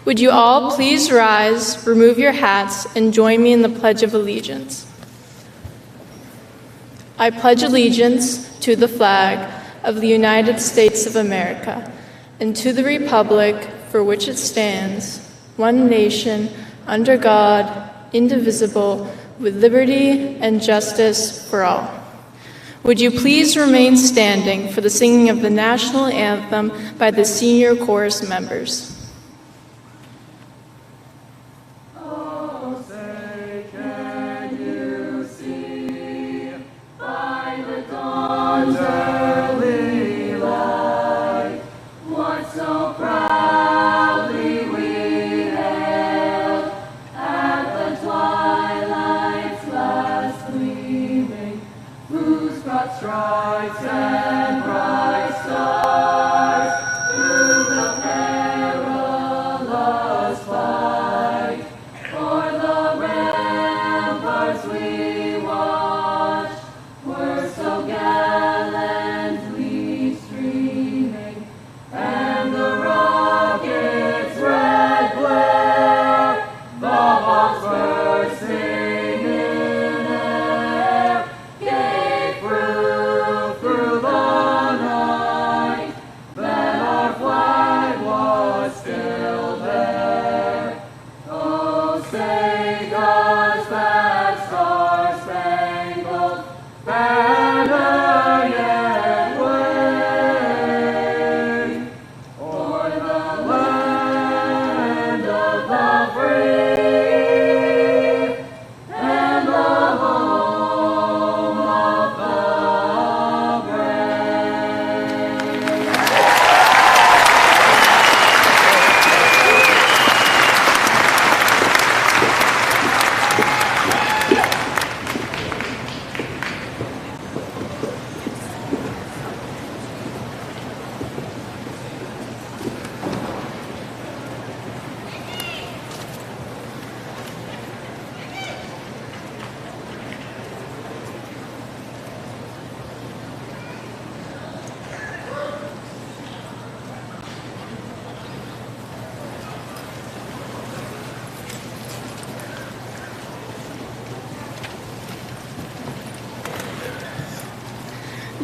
Would you all please rise, remove your hats, and join me in the Pledge of Allegiance? I pledge allegiance to the flag of the United States of America and to the republic for which it stands, one nation, under God, indivisible, with liberty and justice for all. Would you please remain standing for the singing of the national anthem by the senior chorus members? Early light, what so proudly we hailed at the twilight's last gleaming, whose broad stripes and bright stars through the perilous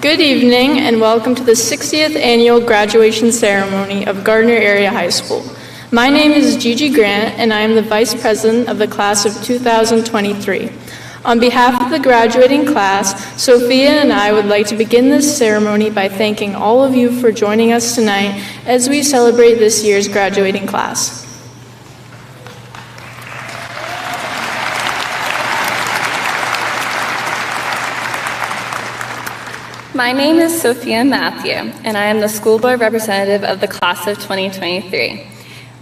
Good evening and welcome to the 60th annual graduation ceremony of Gardiner Area High School. My name is Gigi Grant and I am the Vice President of the class of 2023. On behalf of the graduating class, Sophia and I would like to begin this ceremony by thanking all of you for joining us tonight as we celebrate this year's graduating class. My name is Sophia Matthew, and I am the school board representative of the class of 2023.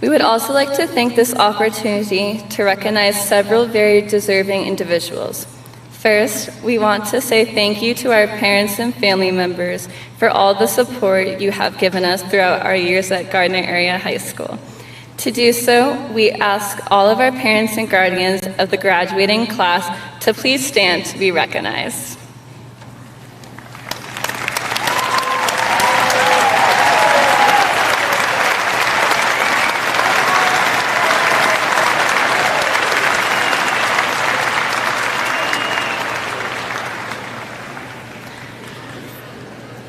We would also like to thank this opportunity to recognize several very deserving individuals. First, we want to say thank you to our parents and family members for all the support you have given us throughout our years at Gardiner Area High School. To do so, we ask all of our parents and guardians of the graduating class to please stand to be recognized.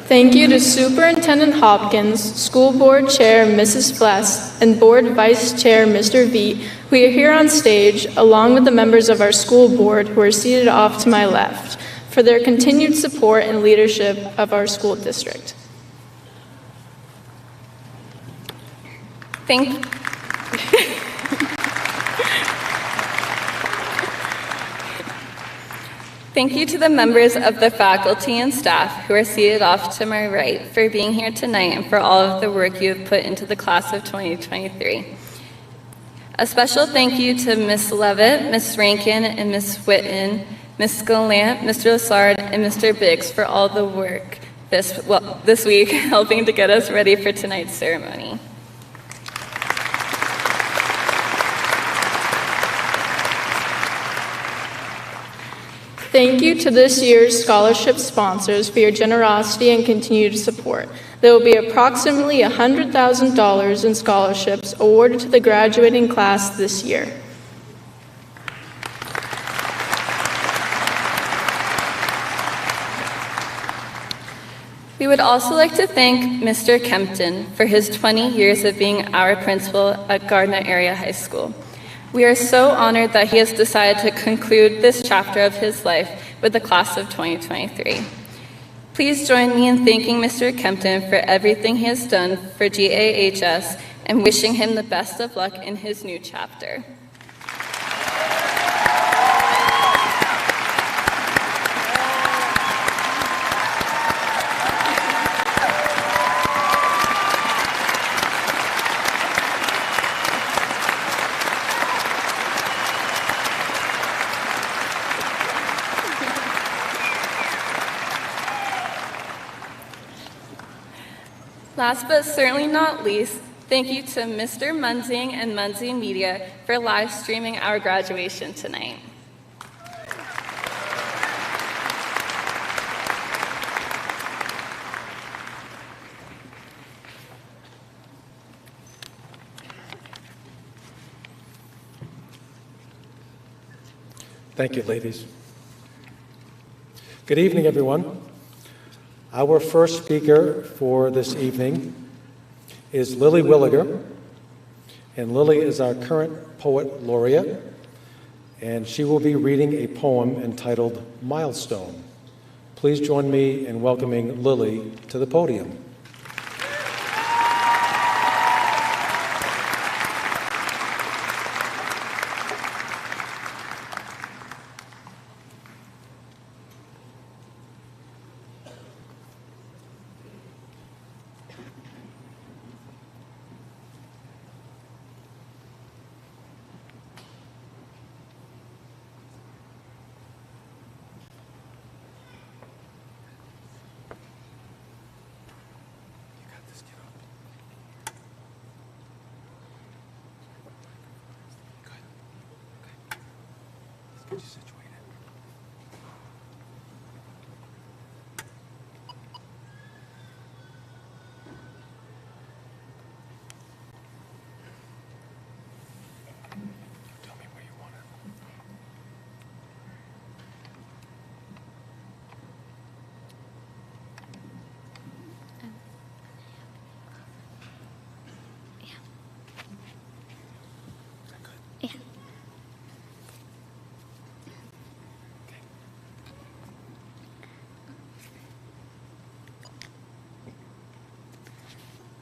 Thank you to Superintendent Hopkins, School Board Chair Mrs. Fless, and Board Vice Chair Mr. Veet, who are here on stage, along with the members of our school board who are seated off to my left, for their continued support and leadership of our school district. Thank you to the members of the faculty and staff who are seated off to my right for being here tonight and for all of the work you have put into the class of 2023. A special thank you to Ms. Levitt, Ms. Rankin, and Ms. Whitten, Ms. Gallant, Mr. Lassard, and Mr. Biggs for all the work this week helping to get us ready for tonight's ceremony. Thank you to this year's scholarship sponsors for your generosity and continued support. There will be approximately $100,000 in scholarships awarded to the graduating class this year. We would also like to thank Mr. Kempton for his 20 years of being our principal at Gardiner Area High School. We are so honored that he has decided to conclude this chapter of his life with the class of 2023. Please join me in thanking Mr. Kempton for everything he has done for GAHS and wishing him the best of luck in his new chapter. Last but certainly not least, thank you to Mr. Munzing and Munzing Media for live streaming our graduation tonight. Thank you, ladies. Good evening, everyone. Our first speaker for this evening is Lily Williger, and Lily is our current poet laureate, and she will be reading a poem entitled Milestone. Please join me in welcoming Lily to the podium.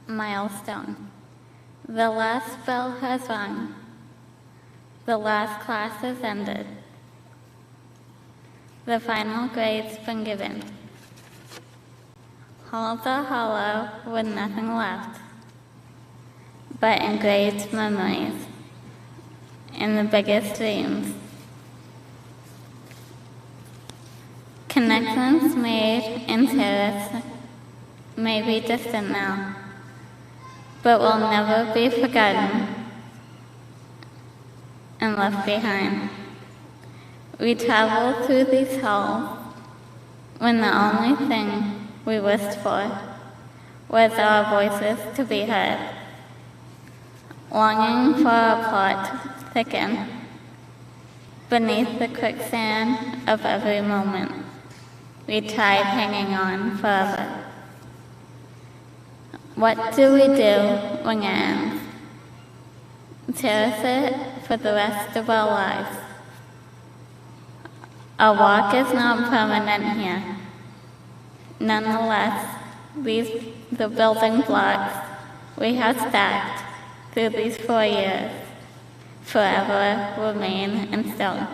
milestone. The last bell has rung. The last class has ended. The final grade's been given. Halls are hollow with nothing left but engraved memories and the biggest dreams. Connections made in terrace may be distant now, but will never be forgotten and left behind. We traveled through these halls when the only thing we wished for was our voices to be heard. Longing for a plot to thicken beneath the quicksand of every moment. We tried hanging on forever. What do we do when it ends? Cherish it for the rest of our lives. Our walk is not permanent here. Nonetheless, the building blocks we have stacked through these 4 years forever remain in stone.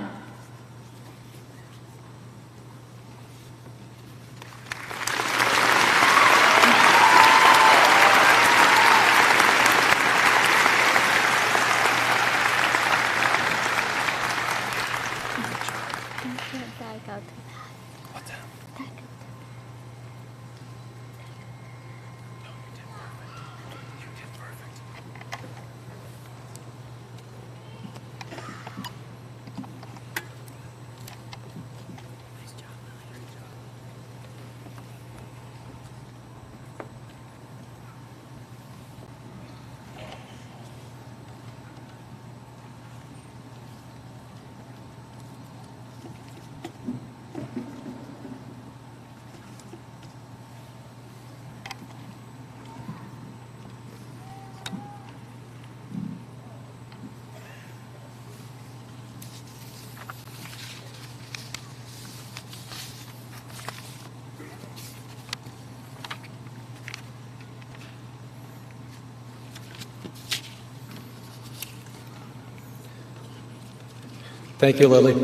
Thank you, Lily.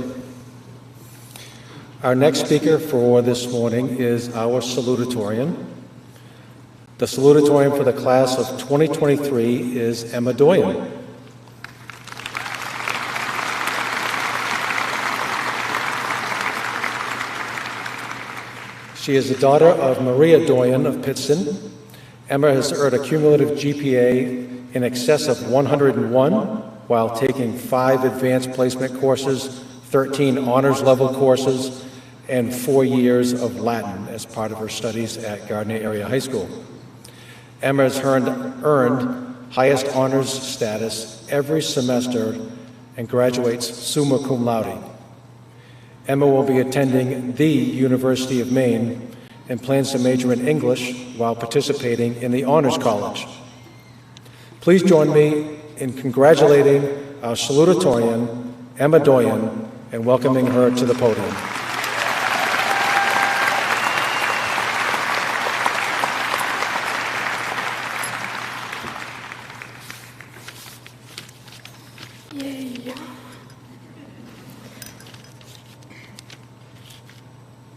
Our next speaker for this morning is our salutatorian. The salutatorian for the class of 2023 is Emma Doyen. She is the daughter of Maria Doyen of Pittston. Emma has earned a cumulative GPA in excess of 101 while taking 5 advanced placement courses, 13 honors level courses, and 4 years of Latin as part of her studies at Gardiner Area High School. Emma has earned highest honors status every semester and graduates summa cum laude. Emma will be attending the University of Maine and plans to major in English while participating in the Honors College. Please join me in congratulating our salutatorian, Emma Doyen, and welcoming her to the podium.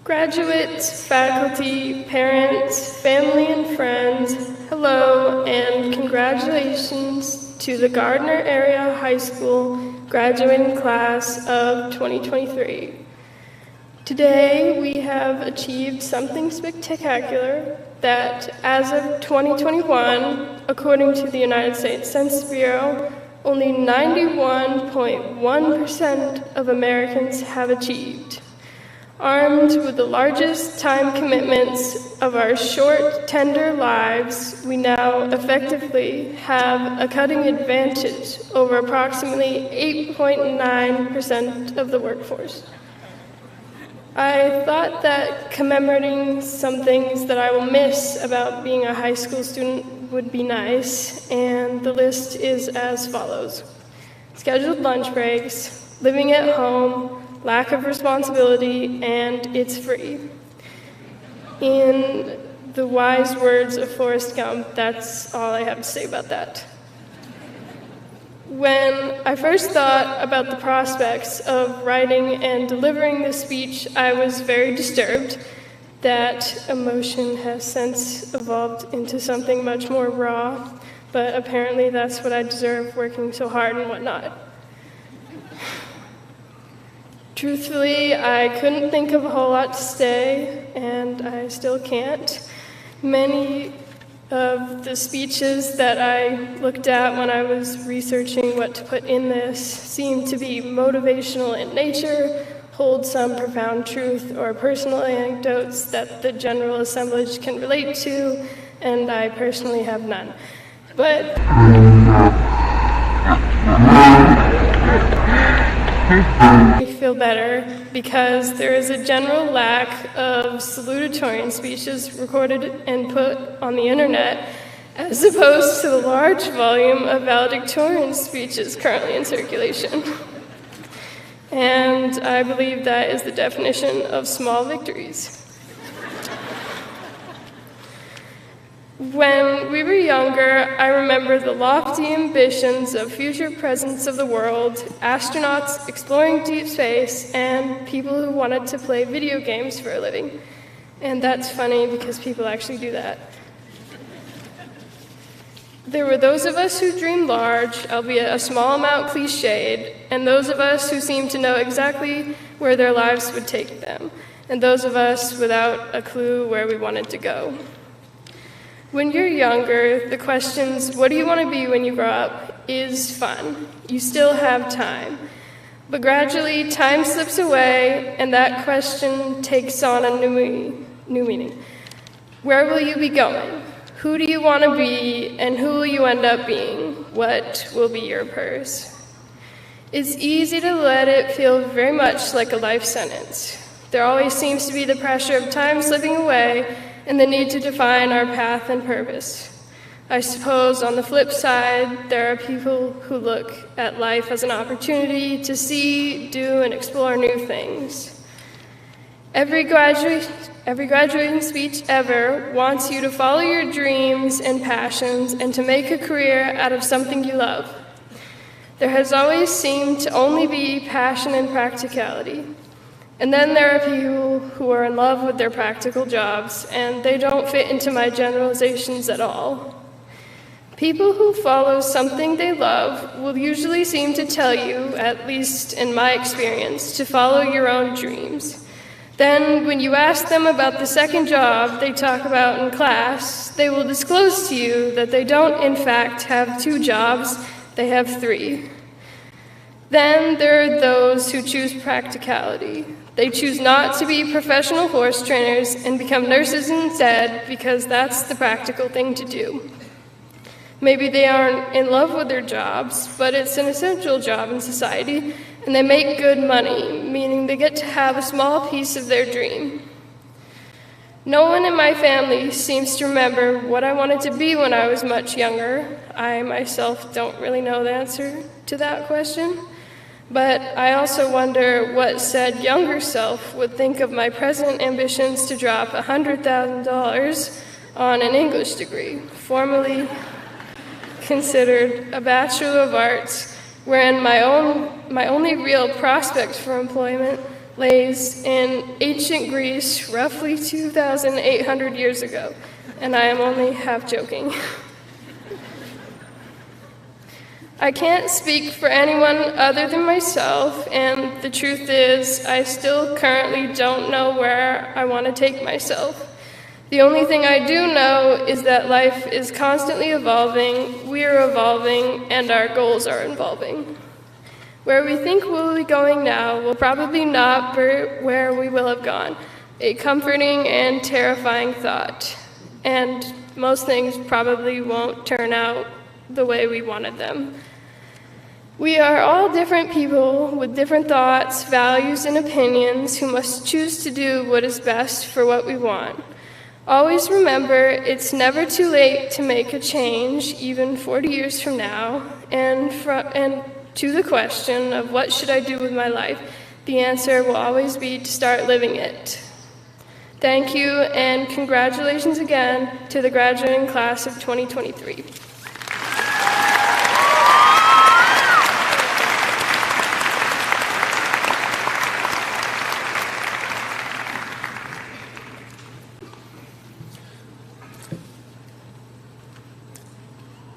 Graduates, faculty, parents, family, and friends, hello and congratulations to the Gardiner Area High School graduating class of 2023. Today we have achieved something spectacular that as of 2021, according to the United States Census Bureau, only 91.1% of Americans have achieved. Armed with the largest time commitments of our short, tender lives, we now effectively have a cutting advantage over approximately 8.9% of the workforce. I thought that commemorating some things that I will miss about being a high school student would be nice, and the list is as follows. Scheduled lunch breaks, living at home, lack of responsibility, and it's free. In the wise words of Forrest Gump. That's all I have to say about that. When I first thought about the prospects of writing and delivering this speech, I was very disturbed. That emotion has since evolved into something much more raw, but apparently that's what I deserve, working so hard and whatnot. Truthfully, I couldn't think of a whole lot to say, and I still can't. Many of the speeches that I looked at when I was researching what to put in this seem to be motivational in nature, hold some profound truth or personal anecdotes that the general assemblage can relate to, and I personally have none. But I feel better because there is a general lack of salutatorian speeches recorded and put on the internet, as opposed to the large volume of valedictorian speeches currently in circulation. And I believe that is the definition of small victories. When we were younger, I remember the lofty ambitions of future presidents of the world, astronauts exploring deep space, and people who wanted to play video games for a living. And that's funny because people actually do that. There were those of us who dreamed large, albeit a small amount cliched, and those of us who seemed to know exactly where their lives would take them, and those of us without a clue where we wanted to go. When you're younger, the questions, what do you want to be when you grow up, is fun. You still have time. But gradually, time slips away, and that question takes on a new meaning. Where will you be going? Who do you want to be, and who will you end up being? What will be your purse? It's easy to let it feel very much like a life sentence. There always seems to be the pressure of time slipping away and the need to define our path and purpose. I suppose on the flip side, there are people who look at life as an opportunity to see, do, and explore new things. Every graduating speech ever wants you to follow your dreams and passions and to make a career out of something you love. There has always seemed to only be passion and practicality. And then there are people who are in love with their practical jobs, and they don't fit into my generalizations at all. People who follow something they love will usually seem to tell you, at least in my experience, to follow your own dreams. Then, when you ask them about the second job they talk about in class, they will disclose to you that they don't, in fact, have 2 jobs, they have 3. Then there are those who choose practicality. They choose not to be professional horse trainers and become nurses instead because that's the practical thing to do. Maybe they aren't in love with their jobs, but it's an essential job in society, and they make good money, meaning they get to have a small piece of their dream. No one in my family seems to remember what I wanted to be when I was much younger. I myself don't really know the answer to that question, but I also wonder what said younger self would think of my present ambitions to drop $100,000 on an English degree, formerly considered a Bachelor of Arts, wherein my only real prospect for employment lays in ancient Greece, roughly 2,800 years ago, and I am only half joking. I can't speak for anyone other than myself, and the truth is, I still currently don't know where I want to take myself. The only thing I do know is that life is constantly evolving, we're evolving, and our goals are evolving. Where we think we'll be going now will probably not be where we will have gone. A comforting and terrifying thought. And most things probably won't turn out the way we wanted them. We are all different people with different thoughts, values, and opinions who must choose to do what is best for what we want. Always remember, it's never too late to make a change, even 40 years from now. And to the question of what should I do with my life, the answer will always be to start living it. Thank you, and congratulations again to the graduating class of 2023.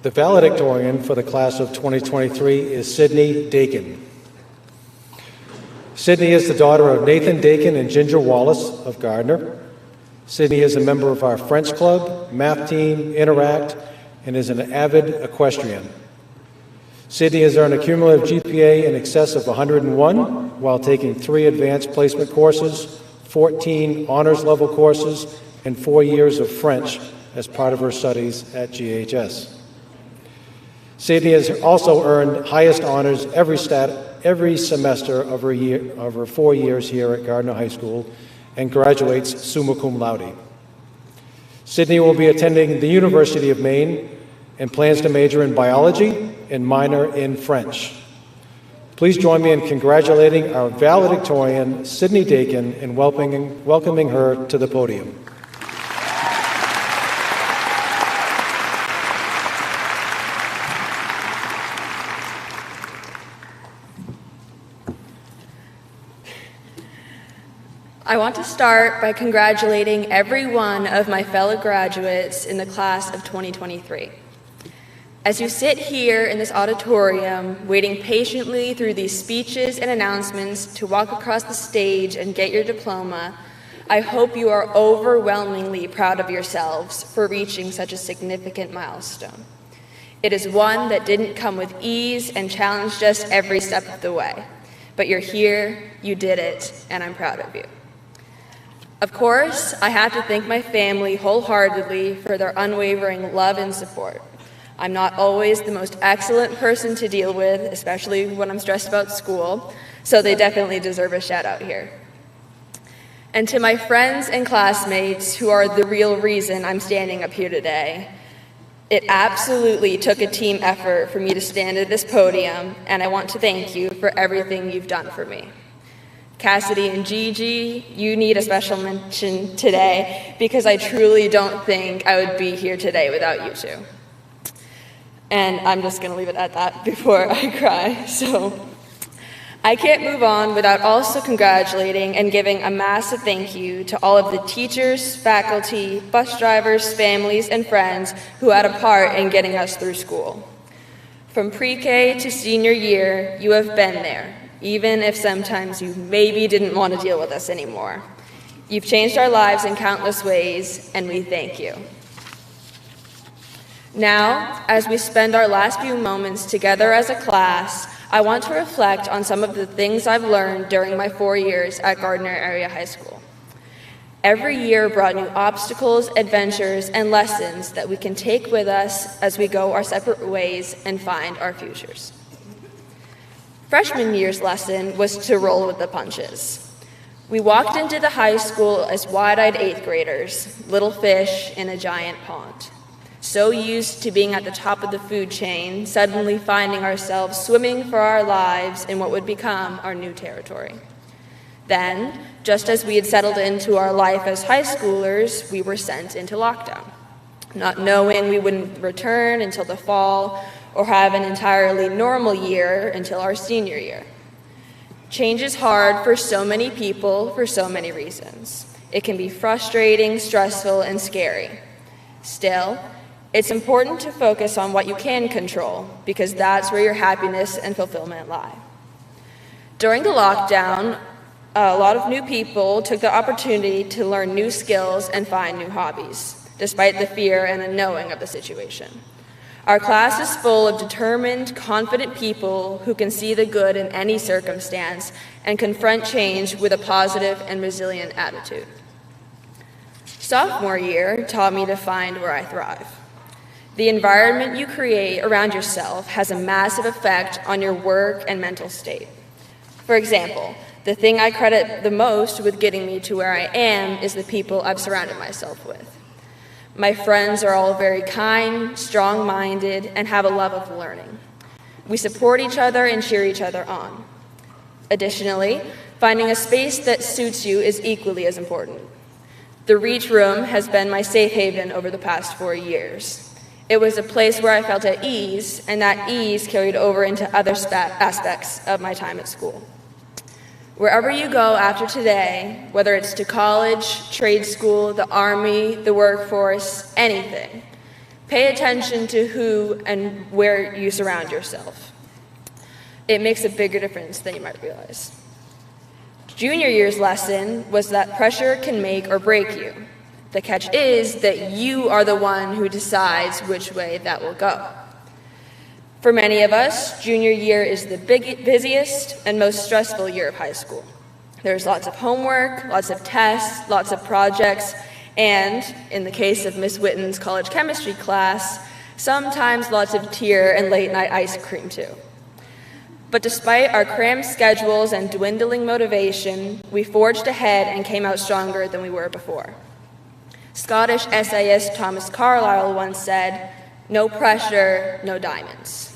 The valedictorian for the class of 2023 is Sydney Dakin. Sydney is the daughter of Nathan Dakin and Ginger Wallace of Gardiner. Sydney is a member of our French club, math team, Interact, and is an avid equestrian. Sydney has earned a cumulative GPA in excess of 101 while taking 3 advanced placement courses, 14 honors level courses, and 4 years of French as part of her studies at GHS. Sydney has also earned highest honors every semester of her 4 years here at Gardiner High School and graduates summa cum laude. Sydney will be attending the University of Maine and plans to major in biology and minor in French. Please join me in congratulating our valedictorian, Sydney Dakin, and welcoming her to the podium. I want to start by congratulating every one of my fellow graduates in the class of 2023. As you sit here in this auditorium, waiting patiently through these speeches and announcements to walk across the stage and get your diploma, I hope you are overwhelmingly proud of yourselves for reaching such a significant milestone. It is one that didn't come with ease and challenged us every step of the way. But you're here, you did it, and I'm proud of you. Of course, I have to thank my family wholeheartedly for their unwavering love and support. I'm not always the most excellent person to deal with, especially when I'm stressed about school, so they definitely deserve a shout out here. And to my friends and classmates who are the real reason I'm standing up here today, it absolutely took a team effort for me to stand at this podium, and I want to thank you for everything you've done for me. Cassidy and Gigi, you need a special mention today because I truly don't think I would be here today without you two. And I'm just going to leave it at that before I cry. So I can't move on without also congratulating and giving a massive thank you to all of the teachers, faculty, bus drivers, families, and friends who had a part in getting us through school. From pre-K to senior year, you have been there, even if sometimes you maybe didn't want to deal with us anymore. You've changed our lives in countless ways, and we thank you. Now, as we spend our last few moments together as a class, I want to reflect on some of the things I've learned during my 4 years at Gardiner Area High School. Every year brought new obstacles, adventures, and lessons that we can take with us as we go our separate ways and find our futures. Freshman year's lesson was to roll with the punches. We walked into the high school as wide-eyed 8th graders, little fish in a giant pond. So used to being at the top of the food chain, suddenly finding ourselves swimming for our lives in what would become our new territory. Then, just as we had settled into our life as high schoolers, we were sent into lockdown, not knowing we wouldn't return until the fall or have an entirely normal year until our senior year. Change is hard for so many people for so many reasons. It can be frustrating, stressful, and scary. Still, it's important to focus on what you can control because that's where your happiness and fulfillment lie. During the lockdown, a lot of new people took the opportunity to learn new skills and find new hobbies, despite the fear and unknowing of the situation. Our class is full of determined, confident people who can see the good in any circumstance and confront change with a positive and resilient attitude. Sophomore year taught me to find where I thrive. The environment you create around yourself has a massive effect on your work and mental state. For example, the thing I credit the most with getting me to where I am is the people I've surrounded myself with. My friends are all very kind, strong-minded, and have a love of learning. We support each other and cheer each other on. Additionally, finding a space that suits you is equally as important. The Reach Room has been my safe haven over the past 4 years. It was a place where I felt at ease, and that ease carried over into other aspects of my time at school. Wherever you go after today, whether it's to college, trade school, the Army, the workforce, anything, pay attention to who and where you surround yourself. It makes a bigger difference than you might realize. Junior year's lesson was that pressure can make or break you. The catch is that you are the one who decides which way that will go. For many of us, junior year is the busiest and most stressful year of high school. There's lots of homework, lots of tests, lots of projects, and, in the case of Miss Witten's college chemistry class, sometimes lots of tear and late-night ice cream too. But despite our crammed schedules and dwindling motivation, we forged ahead and came out stronger than we were before. Scottish essayist Thomas Carlyle once said, "No pressure, no diamonds."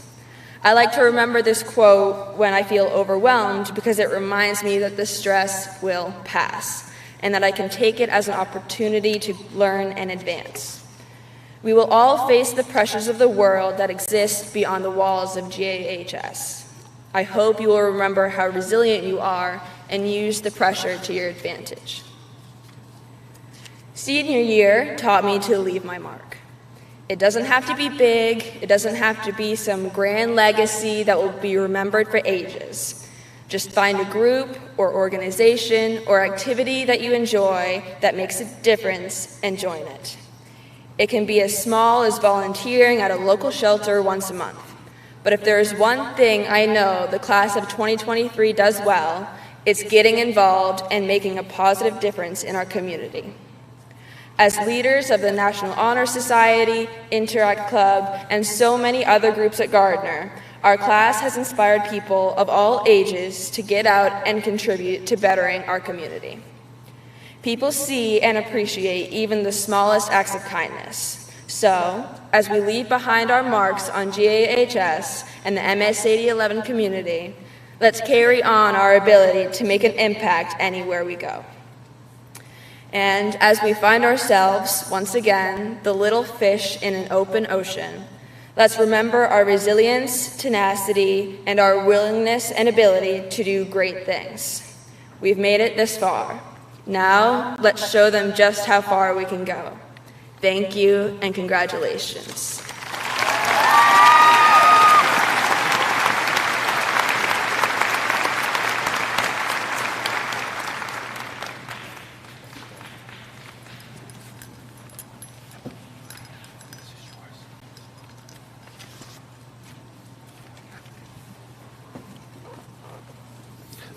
I like to remember this quote when I feel overwhelmed because it reminds me that the stress will pass and that I can take it as an opportunity to learn and advance. We will all face the pressures of the world that exist beyond the walls of GAHS. I hope you will remember how resilient you are and use the pressure to your advantage. Senior year taught me to leave my mark. It doesn't have to be big, it doesn't have to be some grand legacy that will be remembered for ages. Just find a group or organization or activity that you enjoy that makes a difference and join it. It can be as small as volunteering at a local shelter once a month. But if there is one thing I know the class of 2023 does well, it's getting involved and making a positive difference in our community. As leaders of the National Honor Society, Interact Club, and so many other groups at Gardiner, our class has inspired people of all ages to get out and contribute to bettering our community. People see and appreciate even the smallest acts of kindness. So, as we leave behind our marks on GAHS and the MS 8011 community, let's carry on our ability to make an impact anywhere we go. And as we find ourselves, once again, the little fish in an open ocean, let's remember our resilience, tenacity, and our willingness and ability to do great things. We've made it this far. Now, let's show them just how far we can go. Thank you, and congratulations.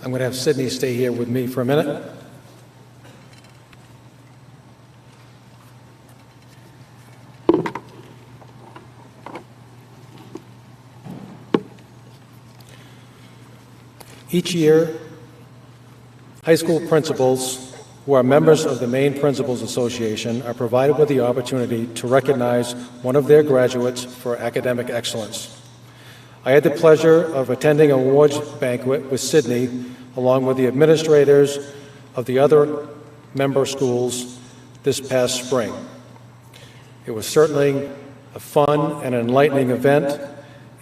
I'm going to have Sydney stay here with me for a minute. Each year, high school principals who are members of the Maine Principals Association are provided with the opportunity to recognize one of their graduates for academic excellence. I had the pleasure of attending an awards banquet with Sydney, along with the administrators of the other member schools this past spring. It was certainly a fun and enlightening event,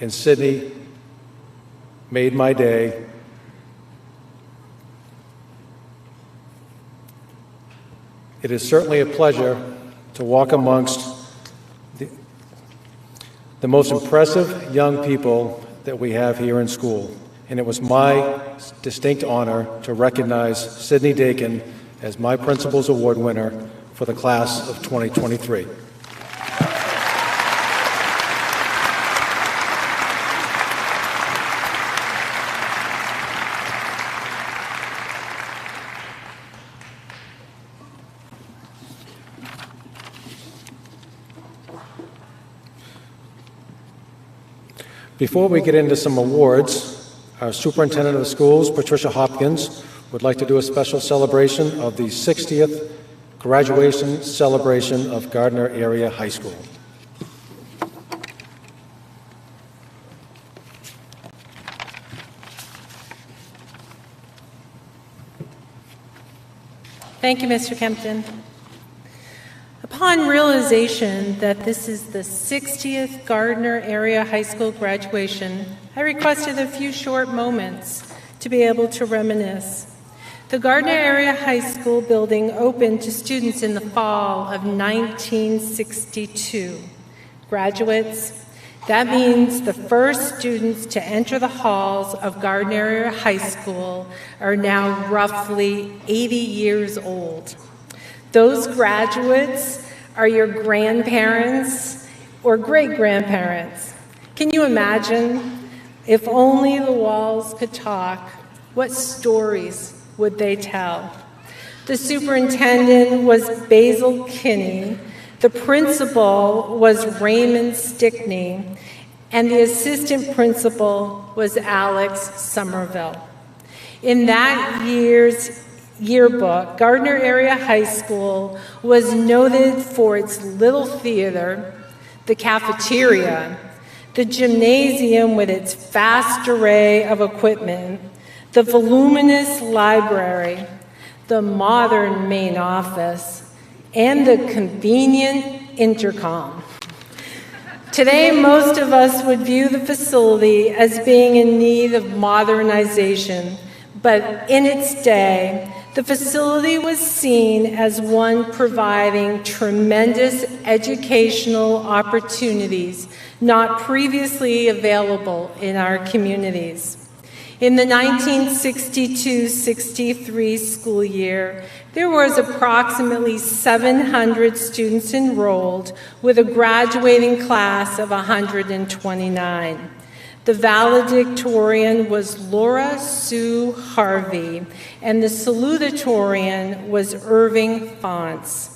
and Sydney made my day. It is certainly a pleasure to walk amongst the most impressive young people that we have here in school. And it was my distinct honor to recognize Sydney Dakin as my Principals Award winner for the class of 2023. Before we get into some awards, our Superintendent of Schools, Patricia Hopkins, would like to do a special celebration of the 60th graduation celebration of Gardiner Area High School. Thank you, Mr. Kempton. Upon realization that this is the 60th Gardiner Area High School graduation, I requested a few short moments to be able to reminisce. The Gardiner Area High School building opened to students in the fall of 1962. Graduates, that means the first students to enter the halls of Gardiner Area High School are now roughly 80 years old. Those graduates are your grandparents or great-grandparents. Can you imagine? If only the walls could talk, what stories would they tell? The superintendent was Basil Kinney, the principal was Raymond Stickney, and the assistant principal was Alex Somerville. In that year's yearbook, Gardiner Area High School was noted for its little theater, the cafeteria, the gymnasium with its vast array of equipment, the voluminous library, the modern main office, and the convenient intercom. Today, most of us would view the facility as being in need of modernization, but in its day, the facility was seen as one providing tremendous educational opportunities not previously available in our communities. In the 1962-63 school year, there was approximately 700 students enrolled with a graduating class of 129. The valedictorian was Laura Sue Harvey, and the salutatorian was Irving Fonts.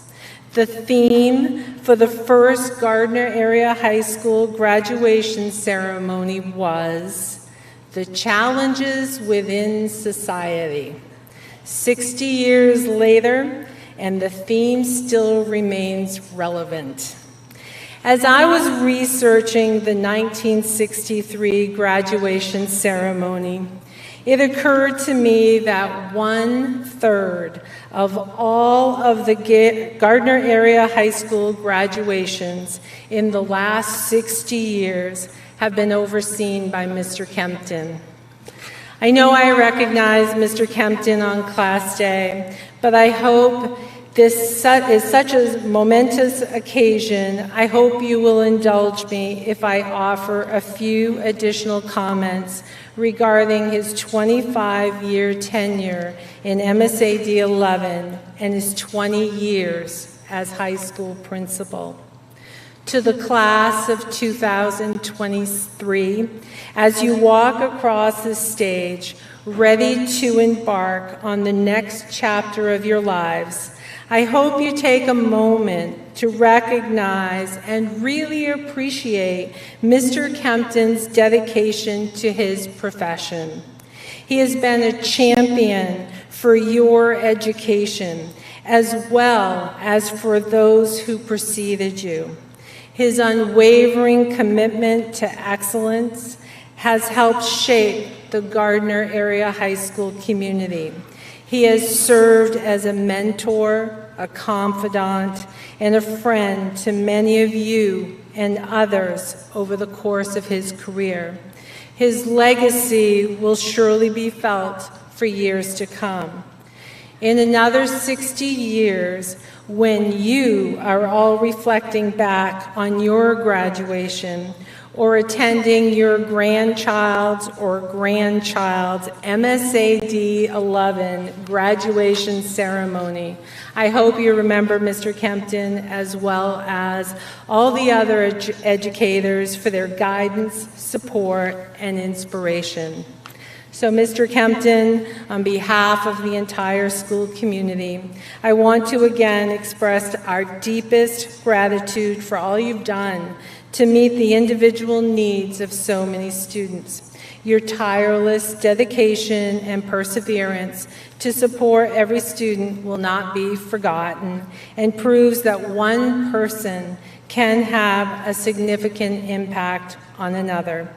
The theme for the first Gardiner Area High School graduation ceremony was "The Challenges Within Society." 60 years later, and the theme still remains relevant. As I was researching the 1963 graduation ceremony, it occurred to me that 1/3 of all of the Gardiner Area High School graduations in the last 60 years have been overseen by Mr. Kempton. I know I recognize Mr. Kempton on class day, but I hope this is such a momentous occasion. I hope you will indulge me if I offer a few additional comments regarding his 25-year tenure in MSAD 11 and his 20 years as high school principal. To the class of 2023, as you walk across the stage, ready to embark on the next chapter of your lives, I hope you take a moment to recognize and really appreciate Mr. Kempton's dedication to his profession. He has been a champion for your education, as well as for those who preceded you. His unwavering commitment to excellence has helped shape the Gardiner Area High School community. He has served as a mentor, a confidant, and a friend to many of you and others over the course of his career. His legacy will surely be felt for years to come. In another 60 years, when you are all reflecting back on your graduation or attending your grandchild's or grandchild's MSAD 11 graduation ceremony, I hope you remember Mr. Kempton as well as all the other educators for their guidance, support, and inspiration. So, Mr. Kempton, on behalf of the entire school community, I want to again express our deepest gratitude for all you've done to meet the individual needs of so many students. Your tireless dedication and perseverance to support every student will not be forgotten and proves that one person can have a significant impact on another.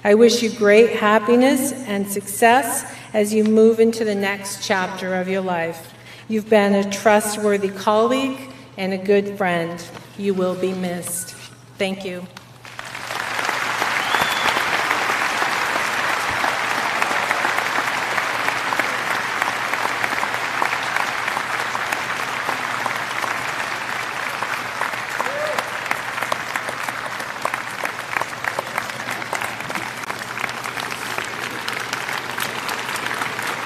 I wish you great happiness and success as you move into the next chapter of your life. You've been a trustworthy colleague, and a good friend. You will be missed. Thank you.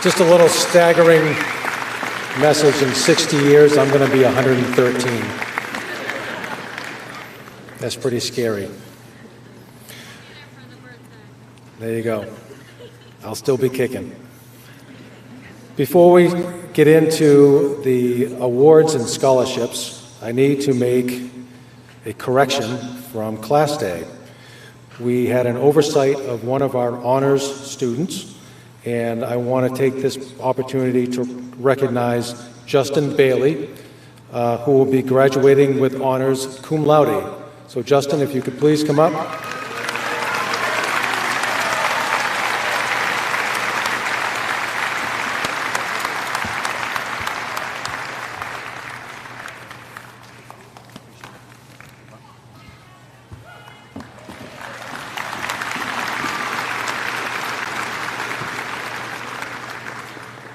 Just a little staggering message. In 60 years, I'm going to be 113. That's pretty scary. There you go. I'll still be kicking. Before we get into the awards and scholarships, I need to make a correction from class day. We had an oversight of one of our honors students, and I want to take this opportunity to recognize Justin Bailey, who will be graduating with honors cum laude. So Justin, if you could please come up.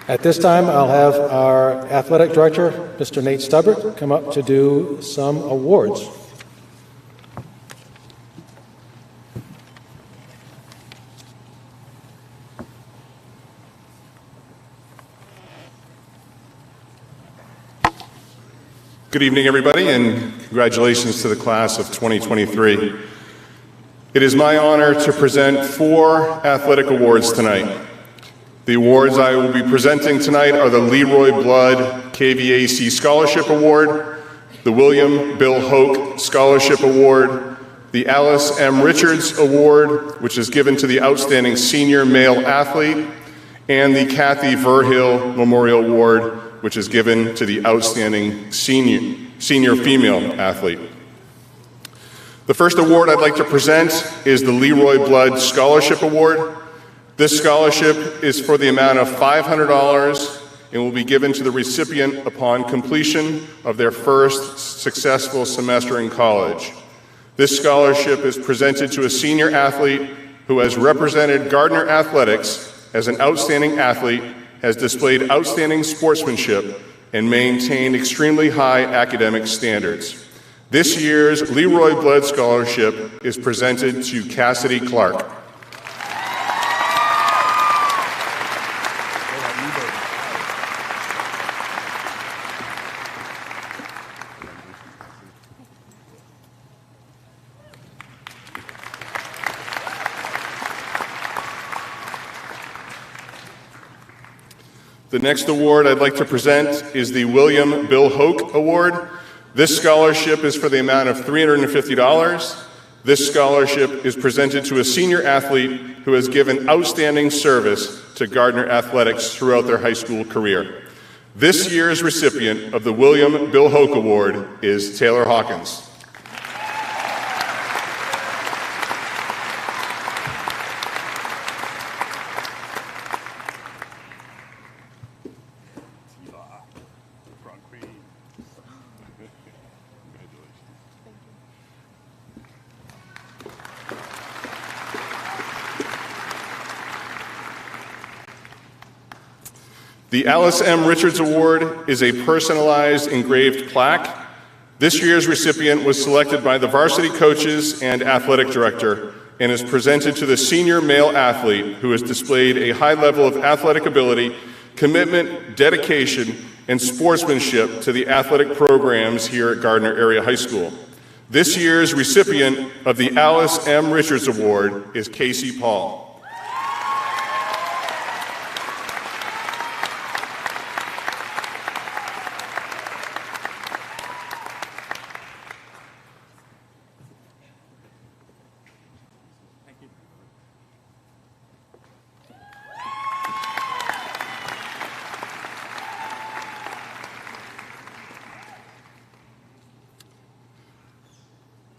At this time, I'll have our athletic director, Mr. Nate Stubbert, come up to do some awards. Good evening, everybody, and congratulations to the class of 2023. It is my honor to present 4 athletic awards tonight. The awards I will be presenting tonight are the Leroy Blood KVAC Scholarship Award, the William Bill Hoke Scholarship Award, the Alice M. Richards Award, which is given to the outstanding senior male athlete, and the Kathy Verhill Memorial Award, which is given to the outstanding senior female athlete. The first award I'd like to present is the Leroy Blood Scholarship Award. This scholarship is for the amount of $500 and will be given to the recipient upon completion of their first successful semester in college. This scholarship is presented to a senior athlete who has represented Gardiner athletics as an outstanding athlete, has displayed outstanding sportsmanship, and maintained extremely high academic standards. This year's Leroy Blood Scholarship is presented to Cassidy Clark. The next award I'd like to present is the William Bill Hoke Award. This scholarship is for the amount of $350. This scholarship is presented to a senior athlete who has given outstanding service to Gardiner athletics throughout their high school career. This year's recipient of the William Bill Hoke Award is Taylor Hawkins. The Alice M. Richards Award is a personalized engraved plaque. This year's recipient was selected by the varsity coaches and athletic director and is presented to the senior male athlete who has displayed a high level of athletic ability, commitment, dedication, and sportsmanship to the athletic programs here at Gardiner Area High School. This year's recipient of the Alice M. Richards Award is Casey Paul.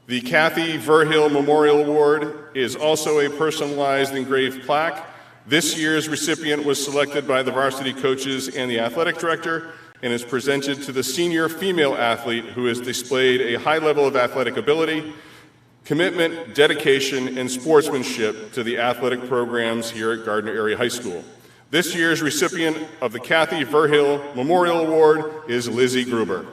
The Kathy Verhill Memorial Award is also a personalized engraved plaque. This year's recipient was selected by the varsity coaches and the athletic director and is presented to the senior female athlete who has displayed a high level of athletic ability, commitment, dedication, and sportsmanship to the athletic programs here at Gardiner Area High School. This year's recipient of the Kathy Verhill Memorial Award is Lizzie Gruber.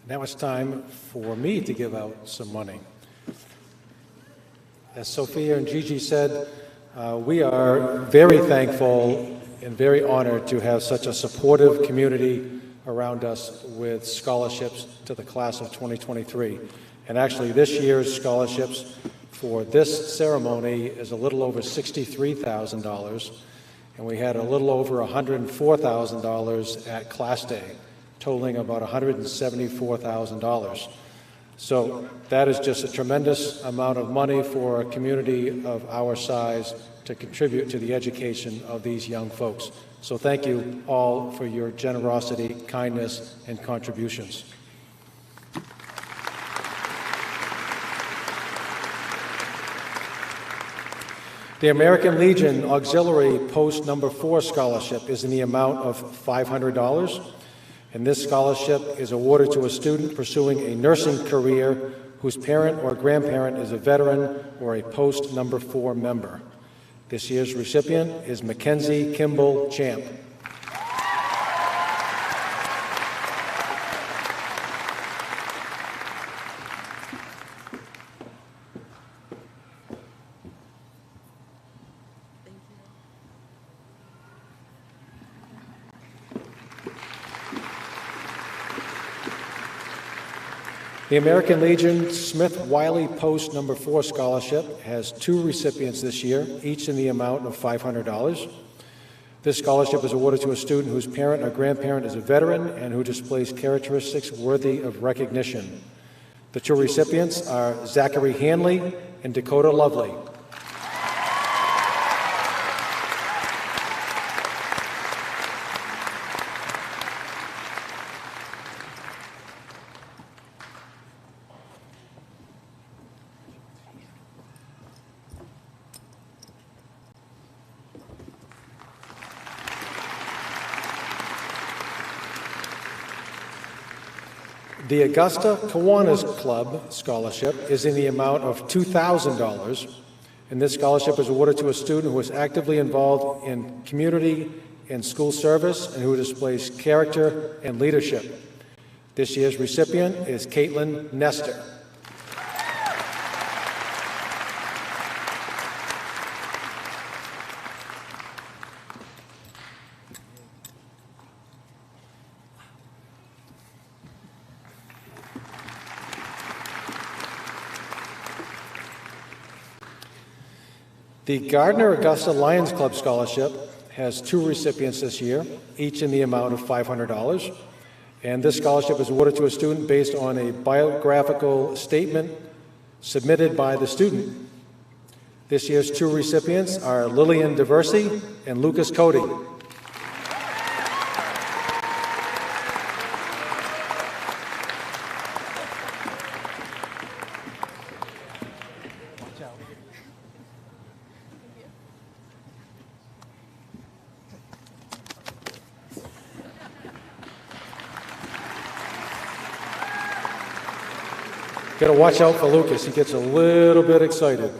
Now it's time for me to give out some money. As Sophia and Gigi said, we are very thankful and very honored to have such a supportive community around us with scholarships to the class of 2023. And actually, this year's scholarships for this ceremony is a little over $63,000, and we had a little over $104,000 at Class Day, totaling about $174,000. So that is just a tremendous amount of money for a community of our size to contribute to the education of these young folks. So thank you all for your generosity, kindness, and contributions. The American Legion Auxiliary Post Number 4 Scholarship is in the amount of $500. And this scholarship is awarded to a student pursuing a nursing career whose parent or grandparent is a veteran or a post number 4 member. This year's recipient is Mackenzie Kimball Champ. The American Legion Smith Wiley Post Number 4 Scholarship has 2 recipients this year, each in the amount of $500. This scholarship is awarded to a student whose parent or grandparent is a veteran and who displays characteristics worthy of recognition. The 2 recipients are Zachary Hanley and Dakota Lovely. The Augusta Kiwanis Club Scholarship is in the amount of $2,000, and this scholarship is awarded to a student who is actively involved in community and school service and who displays character and leadership. This year's recipient is Caitlin Nestor. The Gardiner Augusta Lions Club Scholarship has 2 recipients this year, each in the amount of $500. And this scholarship is awarded to a student based on a biographical statement submitted by the student. This year's 2 recipients are Lillian DeVersi and Lucas Cody. Got to watch out for Lucas. He gets a little bit excited.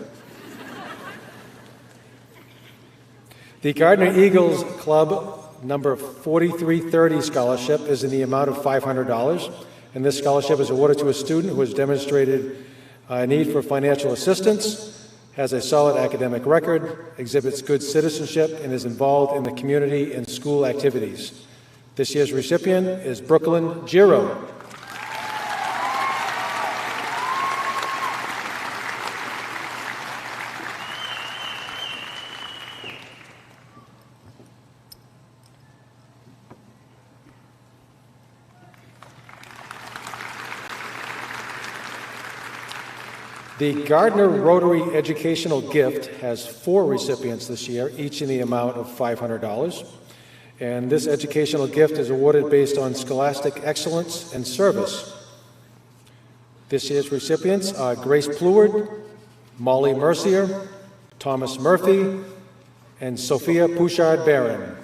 The Gardiner Eagles Club number 4330 scholarship is in the amount of $500, and this scholarship is awarded to a student who has demonstrated a need for financial assistance, has a solid academic record, exhibits good citizenship, and is involved in the community and school activities. This year's recipient is Brooklyn Giro. The Gardiner Rotary Educational Gift has 4 recipients this year, each in the amount of $500. And this educational gift is awarded based on scholastic excellence and service. This year's recipients are Grace Pleward, Molly Mercier, Thomas Murphy, and Sophia Pouchard-Barron.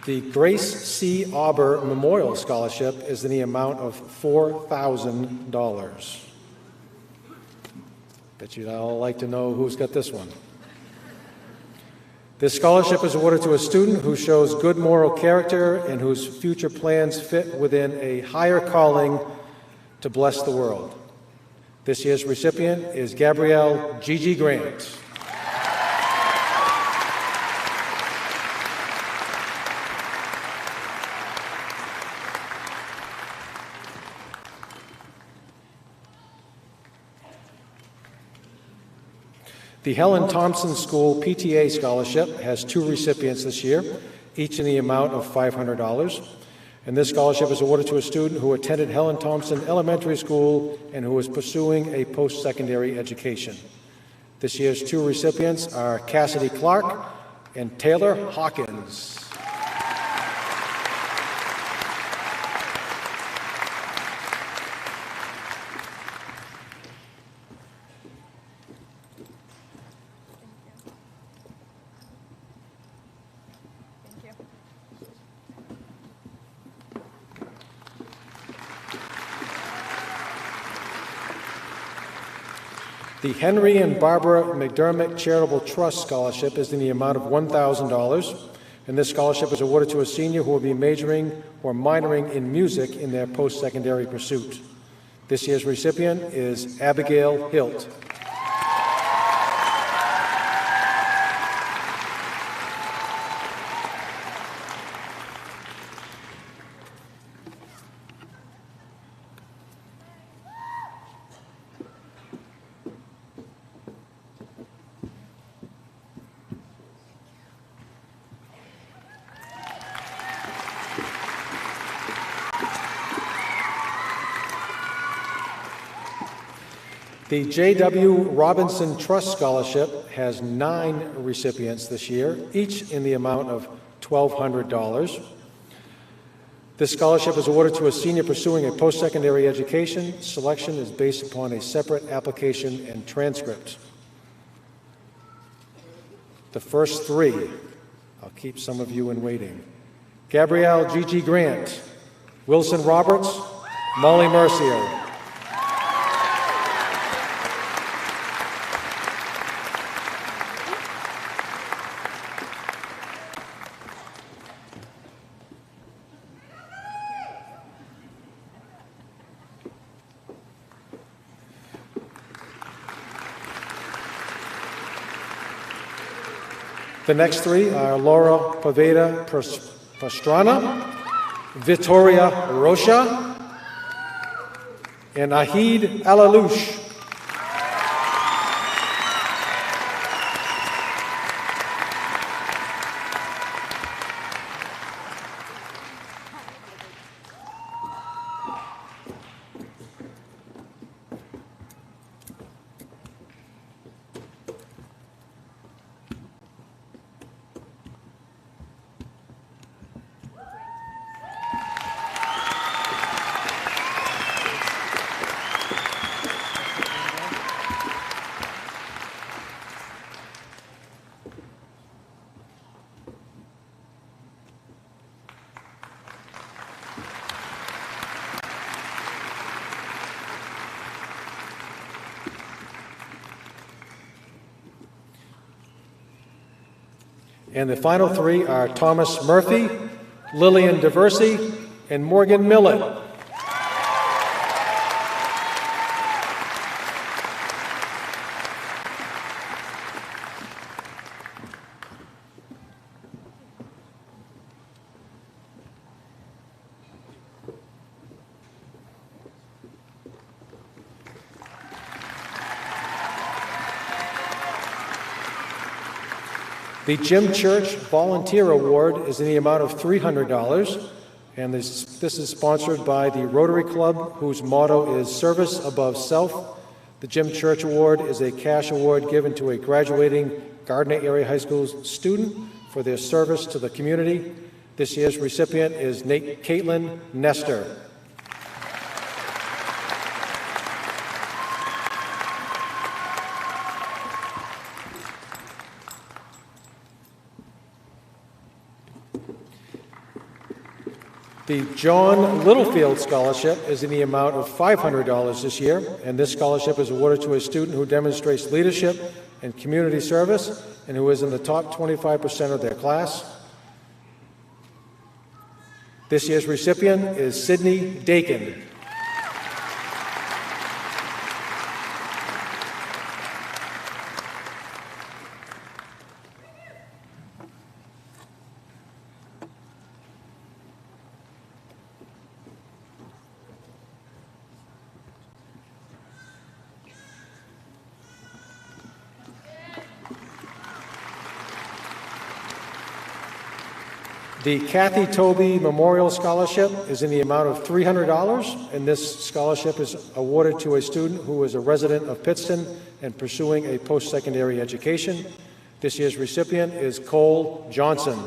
The Grace C. Auber Memorial Scholarship is in the amount of $4,000. Bet you'd all like to know who's got this one. This scholarship is awarded to a student who shows good moral character and whose future plans fit within a higher calling to bless the world. This year's recipient is Gabrielle Gigi Grant. The Helen Thompson School PTA Scholarship has 2 recipients this year, each in the amount of $500. And this scholarship is awarded to a student who attended Helen Thompson Elementary School and who is pursuing a post-secondary education. This year's 2 recipients are Cassidy Clark and Taylor Hawkins. The Henry and Barbara McDermott Charitable Trust Scholarship is in the amount of $1,000, and this scholarship is awarded to a senior who will be majoring or minoring in music in their post-secondary pursuit. This year's recipient is Abigail Hilt. The J.W. Robinson Trust Scholarship has 9 recipients this year, each in the amount of $1,200. This scholarship is awarded to a senior pursuing a post-secondary education. Selection is based upon a separate application and transcript. The first 3, I'll keep some of you in waiting. Gabrielle Gigi Grant, Wilson Roberts, Molly Mercier. The next 3 are Laura Poveda Pastrana, Vittoria Rocha, and Ahid Alalouche. And the final 3 are Thomas Murphy, Lillian DeVersi, and Morgan Millett. The Jim Church Volunteer Award is in the amount of $300, and this is sponsored by the Rotary Club, whose motto is Service Above Self. The Jim Church Award is a cash award given to a graduating Gardiner Area High School student for their service to the community. This year's recipient is Caitlin Nestor. The John Littlefield Scholarship is in the amount of $500 this year, and this scholarship is awarded to a student who demonstrates leadership and community service and who is in the top 25% of their class. This year's recipient is Sydney Dakin. The Kathy Tobey Memorial Scholarship is in the amount of $300, and this scholarship is awarded to a student who is a resident of Pittston and pursuing a post-secondary education. This year's recipient is Cole Johnson.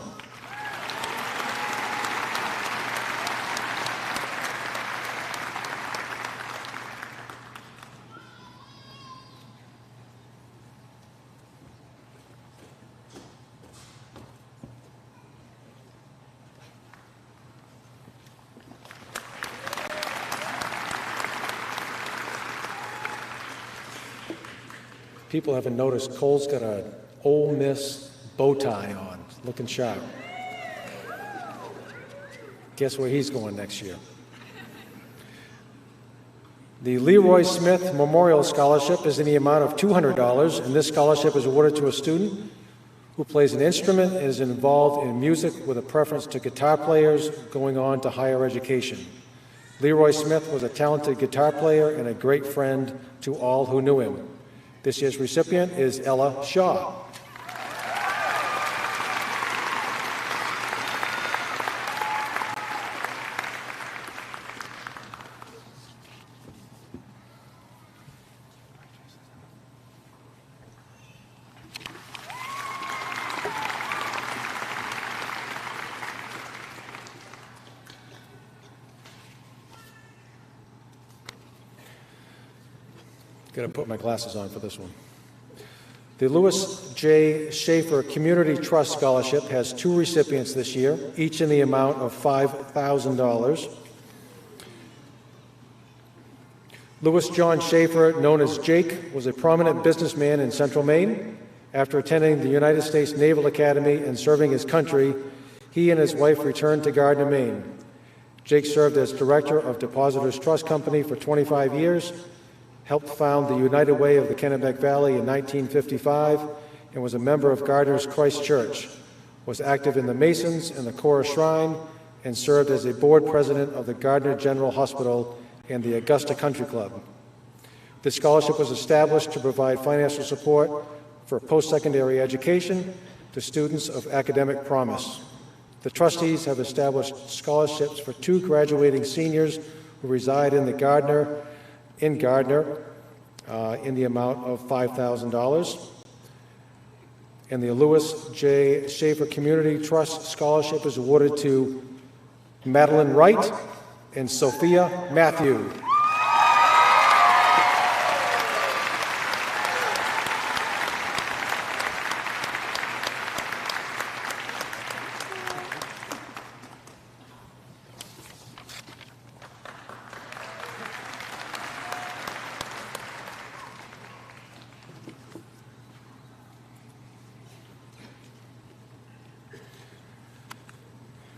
People haven't noticed Cole's got an Ole Miss bow tie on, looking sharp. Guess where he's going next year? The Leroy Smith Memorial Scholarship is in the amount of $200, and this scholarship is awarded to a student who plays an instrument and is involved in music with a preference to guitar players going on to higher education. Leroy Smith was a talented guitar player and a great friend to all who knew him. This year's recipient is Ella Shaw. Got to put my glasses on for this one. The Lewis J. Schaefer Community Trust Scholarship has two recipients this year, each in the amount of $5,000. Lewis John Schaefer, known as Jake, was a prominent businessman in Central Maine. After attending the United States Naval Academy and serving his country, he and his wife returned to Gardiner, Maine. Jake served as director of Depositors Trust Company for 25 years, helped found the United Way of the Kennebec Valley in 1955, and was a member of Gardiner's Christ Church, was active in the Masons and the Cora Shrine, and served as a board president of the Gardiner General Hospital and the Augusta Country Club. This scholarship was established to provide financial support for post-secondary education to students of academic promise. The trustees have established scholarships for two graduating seniors who reside in Gardiner in the amount of $5,000. And the Lewis J. Schaefer Community Trust Scholarship is awarded to Madeline Wright and Sophia Matthew.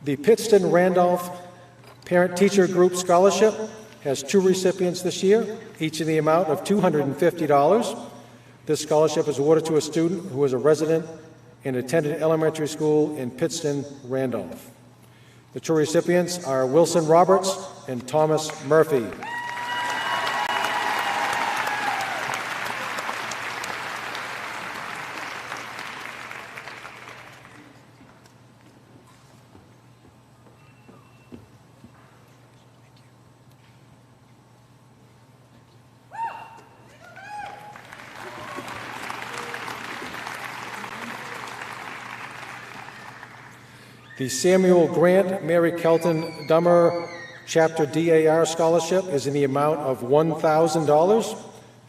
The Pittston Randolph Parent-Teacher Group Scholarship has two recipients this year, each in the amount of $250. This scholarship is awarded to a student who is a resident and attended elementary school in Pittston, Randolph. The two recipients are Wilson Roberts and Thomas Murphy. The Samuel Grant Mary Kelton Dummer Chapter DAR Scholarship is in the amount of $1,000,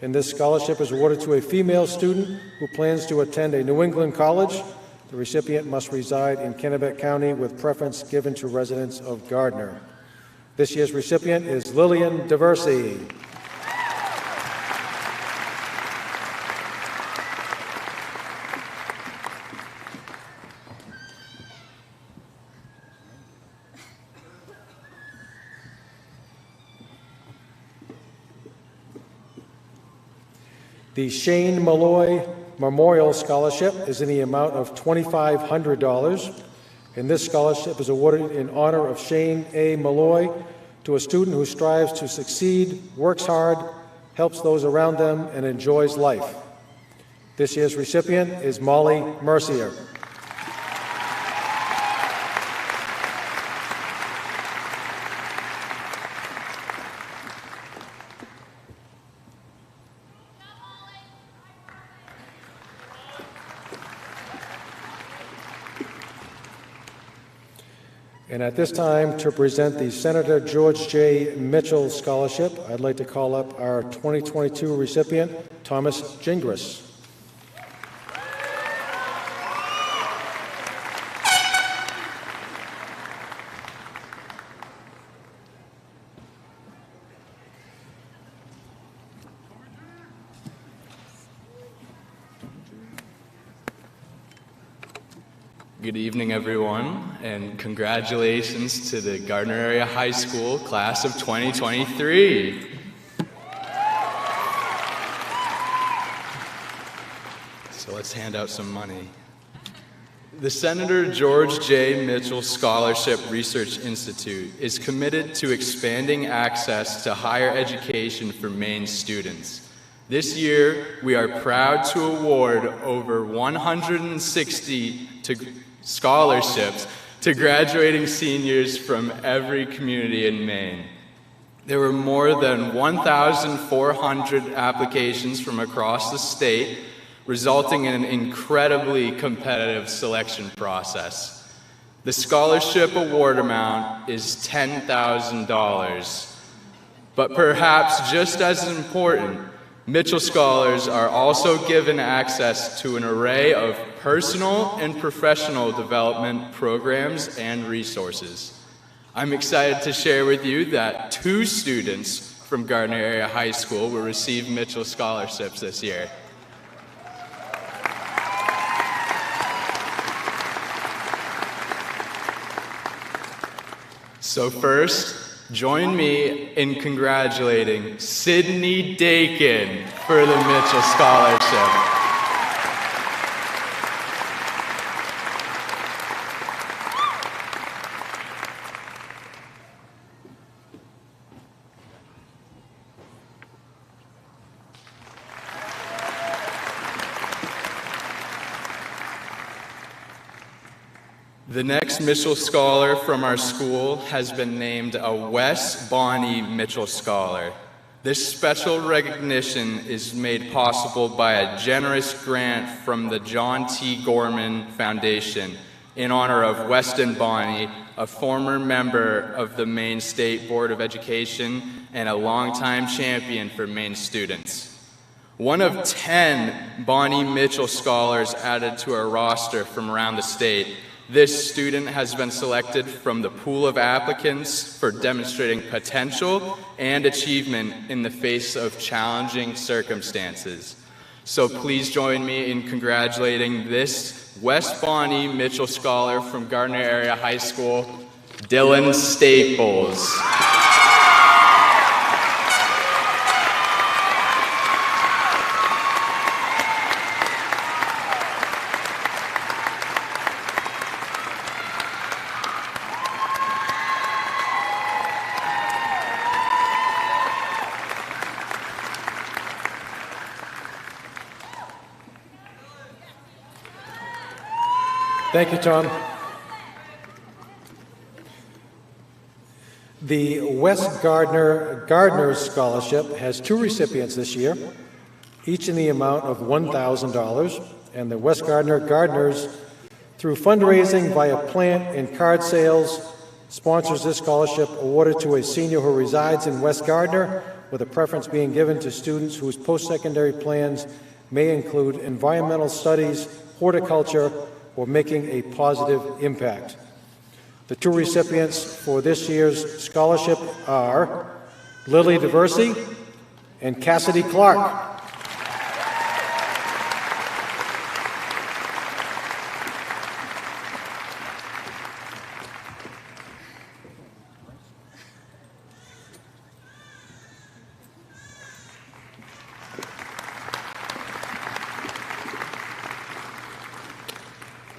and this scholarship is awarded to a female student who plans to attend a New England college. The recipient must reside in Kennebec County with preference given to residents of Gardiner. This year's recipient is Lillian DeVersey. The Shane Malloy Memorial Scholarship is in the amount of $2,500, and this scholarship is awarded in honor of Shane A. Malloy to a student who strives to succeed, works hard, helps those around them, and enjoys life. This year's recipient is Molly Mercier. And at this time, to present the Senator George J. Mitchell Scholarship, I'd like to call up our 2022 recipient, Thomas Gingras. Good evening, everyone, and congratulations to the Gardiner Area High School class of 2023. So let's hand out some money. The Senator George J. Mitchell Scholarship Research Institute is committed to expanding access to higher education for Maine students. This year, we are proud to award over 160 scholarships to graduating seniors from every community in Maine. There were more than 1,400 applications from across the state, resulting in an incredibly competitive selection process. The scholarship award amount is $10,000, but perhaps just as important, Mitchell Scholars are also given access to an array of personal and professional development programs and resources. I'm excited to share with you that 2 students from Gardiner Area High School will receive Mitchell Scholarships this year. So first, join me in congratulating Sydney Dakin for the Mitchell Scholarship. The next Mitchell Scholar from our school has been named a Wes Bonney Mitchell Scholar. This special recognition is made possible by a generous grant from the John T. Gorman Foundation in honor of Weston Bonney, a former member of the Maine State Board of Education and a longtime champion for Maine students. One of 10 Bonney Mitchell Scholars added to our roster from around the state, this student has been selected from the pool of applicants for demonstrating potential and achievement in the face of challenging circumstances. So please join me in congratulating this Wes Bonney Mitchell Scholar from Gardiner Area High School, Dylan Staples. Thank you, Tom. The West Gardner Scholarship has 2 recipients this year, each in the amount of $1,000, and the West Gardner's through fundraising via plant and card sales, sponsors this scholarship awarded to a senior who resides in West Gardiner, with a preference being given to students whose post-secondary plans may include environmental studies, horticulture, or making a positive impact. The two recipients for this year's scholarship are Lily DeVersey and Cassidy Clark.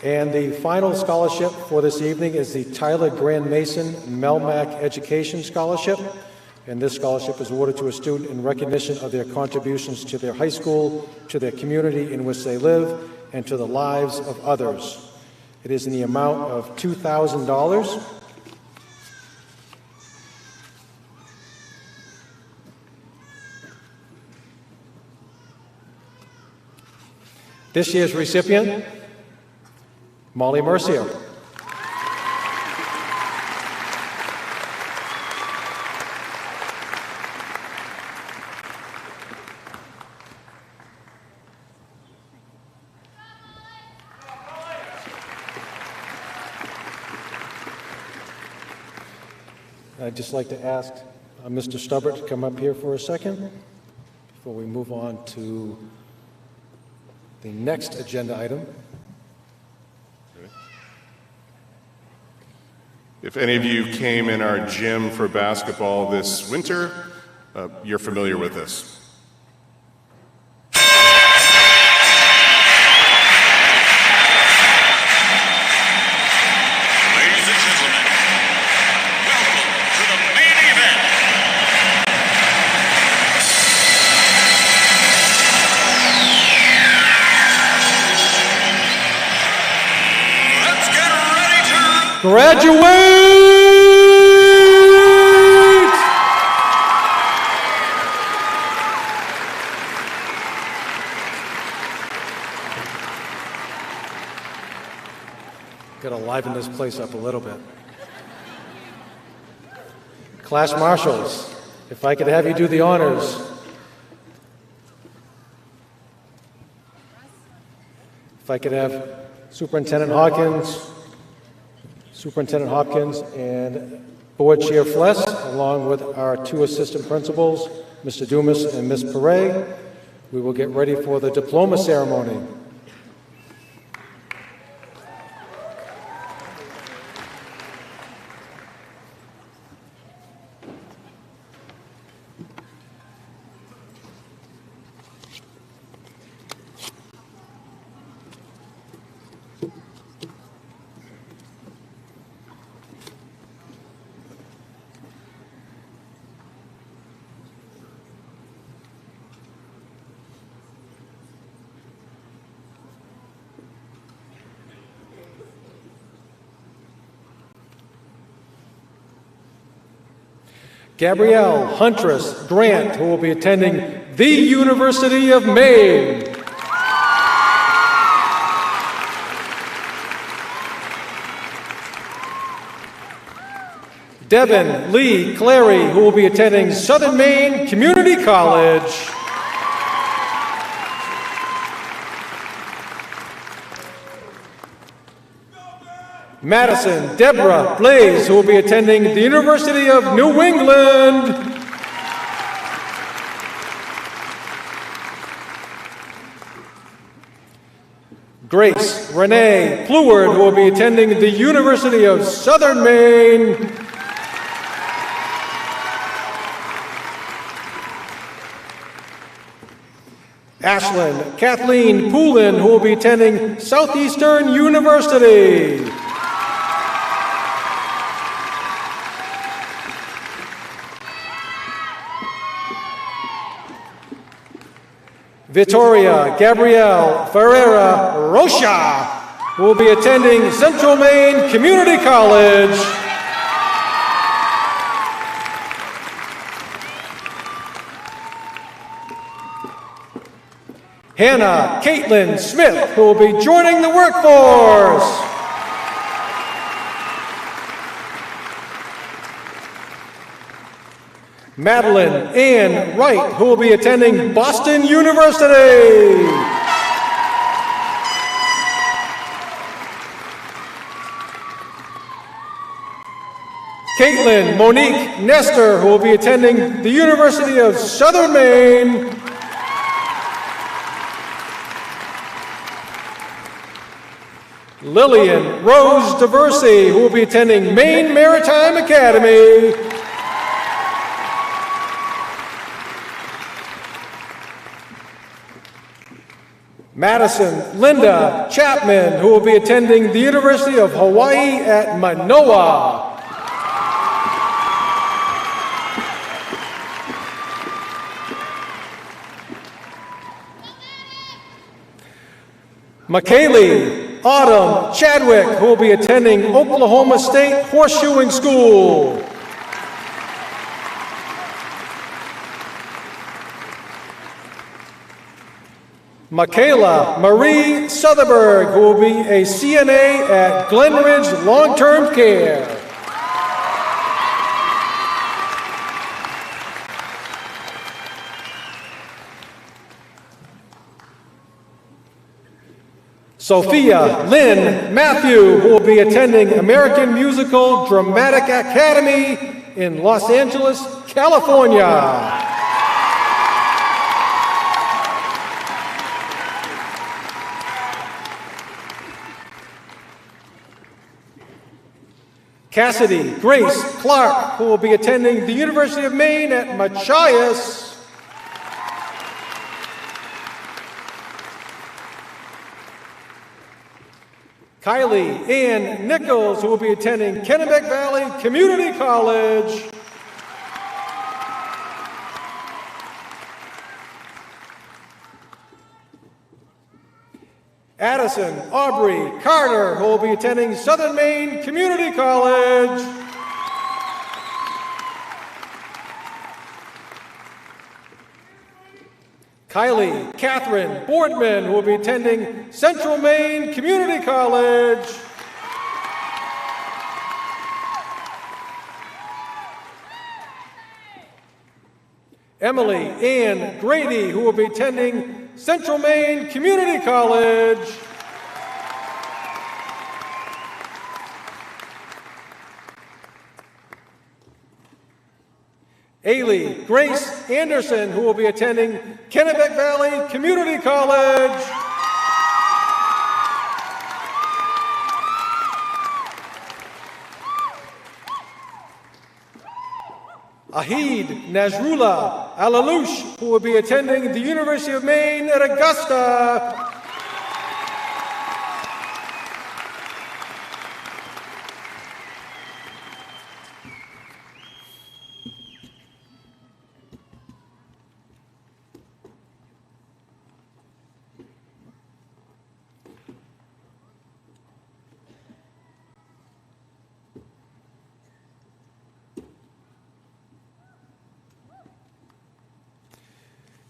And the final scholarship for this evening is the Tyler Grand Mason Melmac Education Scholarship. And this scholarship is awarded to a student in recognition of their contributions to their high school, to their community in which they live, and to the lives of others. It is in the amount of $2,000. This year's recipient, Molly Mercier. I'd just like to ask Mr. Stubbert to come up here for a second before we move on to the next agenda item. If any of you came in our gym for basketball this winter, you're familiar with this. Ladies and gentlemen, welcome to the main event. Let's get ready to graduate! Gotta liven this place up a little bit. Class marshals, if I could have you do the honors. If I could have Superintendent Hopkins and Board Chair Fless, along with our two assistant principals, Mr. Dumas and Ms. Perret. We will get ready for the diploma ceremony. Gabrielle Huntress Grant, who will be attending the University of Maine. Devin Lee Clary, who will be attending Southern Maine Community College. Madison Deborah Blaze, who will be attending the University of New England. Grace Renee Pleward, who will be attending the University of Southern Maine. Ashlyn Kathleen Poulin, who will be attending Southeastern University. Victoria Gabrielle Ferreira Rocha, who will be attending Central Maine Community College. Hannah Caitlin Smith, who will be joining the workforce. Madeline Ann Wright, who will be attending Boston University. Caitlin Monique Nestor, who will be attending the University of Southern Maine. Lillian Rose DeVersey, who will be attending Maine Maritime Academy. Madison Linda Chapman, who will be attending the University of Hawaii at Manoa. McKaylee Autumn Chadwick, who will be attending Oklahoma State Horseshoeing School. Michaela Marie Southerberg, who will be a CNA at Glenridge Long-Term Care. Sophia Lynn Matthew, who will be attending American Musical Dramatic Academy in Los Angeles, California. Cassidy Grace Clark, who will be attending the University of Maine at Machias. Kylie Ann Nichols, who will be attending Kennebec Valley Community College. Addison Aubrey Carter, who will be attending Southern Maine Community College. Kylie Catherine Boardman, who will be attending Central Maine Community College. Emily Ann Grady, who will be attending Central Maine Community College. Ailey Grace Anderson, who will be attending Kennebec Valley Community College. Ahid Nazrullah Alalouche, who will be attending the University of Maine at Augusta.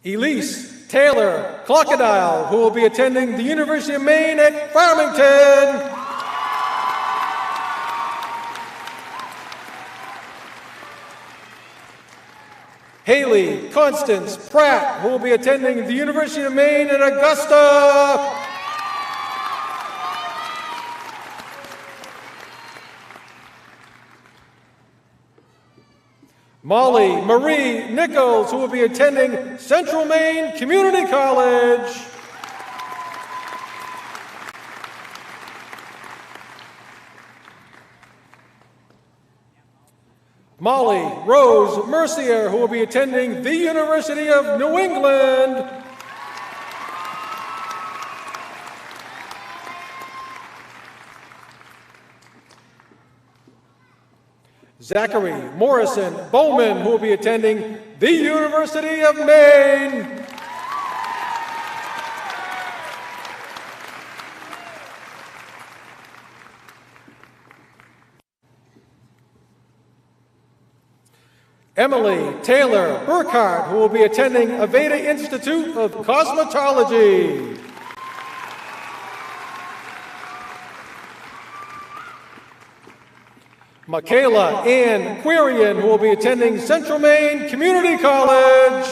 Elise Taylor Crocodile, who will be attending the University of Maine at Farmington. Haley Constance Pratt, who will be attending the University of Maine at Augusta. Molly Marie Nichols, who will be attending Central Maine Community College. Molly Rose Mercier, who will be attending the University of New England. Zachary Morrison Bowman, who will be attending the University of Maine. Emily Taylor Burkhart, who will be attending Aveda Institute of Cosmetology. Michaela Ann Quirian, who will be attending Central Maine Community College.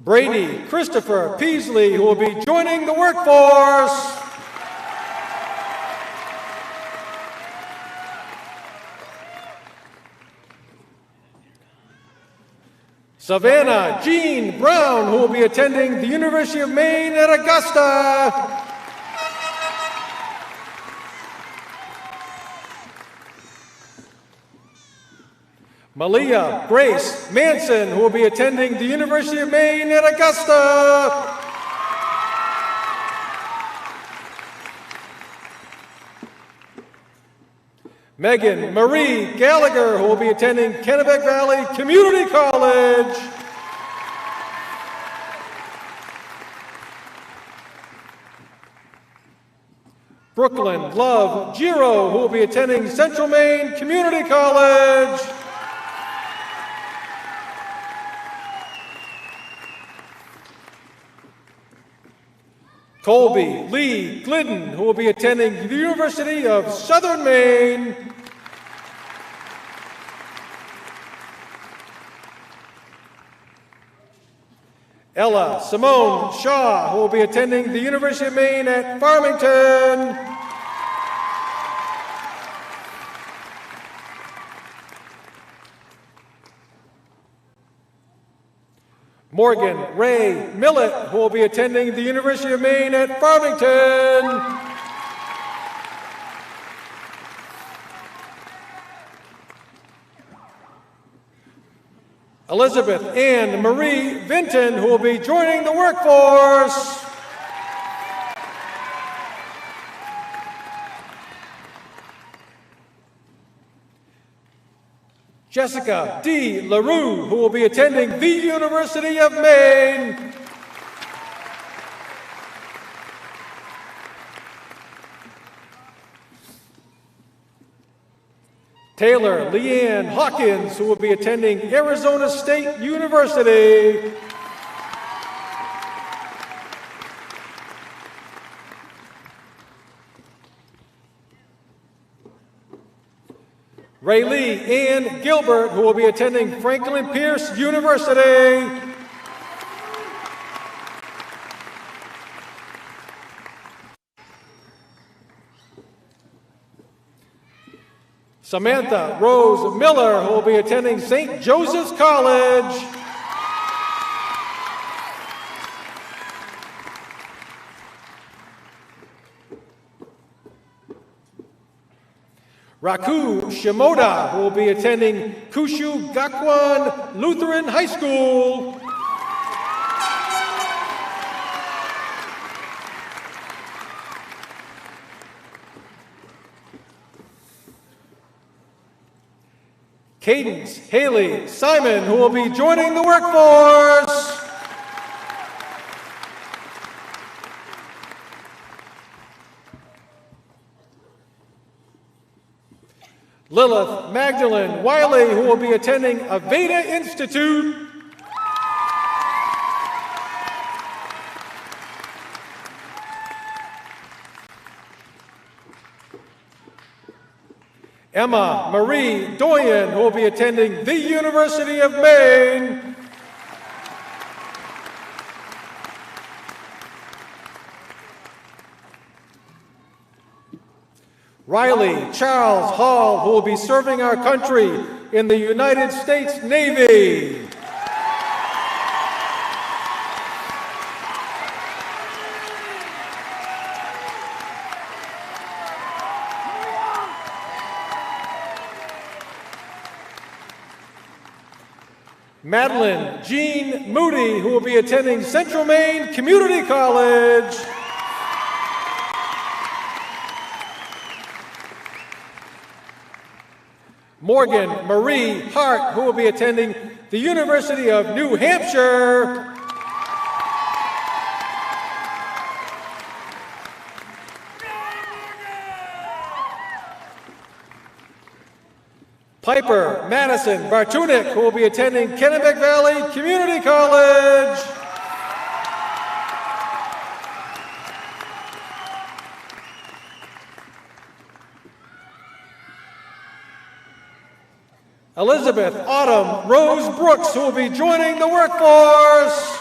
Brady Christopher Peasley, who will be joining the workforce. Savannah Jean Brown, who will be attending the University of Maine at Augusta. Malia Grace Manson, who will be attending the University of Maine at Augusta. Megan Marie Gallagher, who will be attending Kennebec Valley Community College. Brooklyn Love Giro, who will be attending Central Maine Community College. Colby Lee Glidden, who will be attending the University of Southern Maine. Ella Simone Shaw, who will be attending the University of Maine at Farmington. Morgan Ray Millett, who will be attending the University of Maine at Farmington. Elizabeth Ann Marie Vinton, who will be joining the workforce. Jessica D. LaRue, who will be attending the University of Maine. Taylor Leanne Hawkins, who will be attending Arizona State University. Raylee Ann Gilbert, who will be attending Franklin Pierce University. Samantha Rose Miller, who will be attending St. Joseph's College. Raku Shimoda, who will be attending Kushu Gakwan Lutheran High School. Cadence Haley Simon, who will be joining the workforce. Lilith Magdalene Wiley, who will be attending Aveda Institute. Emma Marie Doyen, who will be attending the University of Maine. Riley Charles Hall, who will be serving our country in the United States Navy. Madeline Jean Moody, who will be attending Central Maine Community College. Morgan Marie Hart, who will be attending the University of New Hampshire. Piper Madison Bartunik, who will be attending Kennebec Valley Community College. Elizabeth Autumn Rose Brooks, who will be joining the workforce.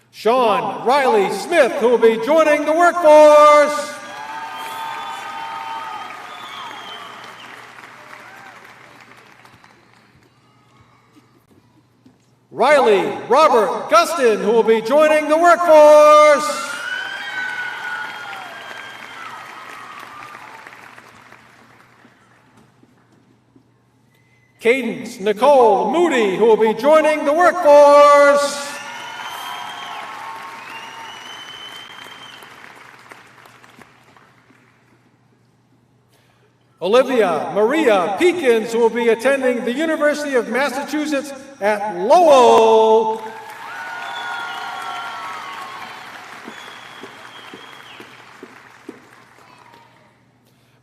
Sean Riley Smith, who will be joining the workforce. Riley Robert Gustin, who will be joining the workforce. Cadence Nicole Moody, who will be joining the workforce. Olivia Maria Peekins, who will be attending the University of Massachusetts at Lowell.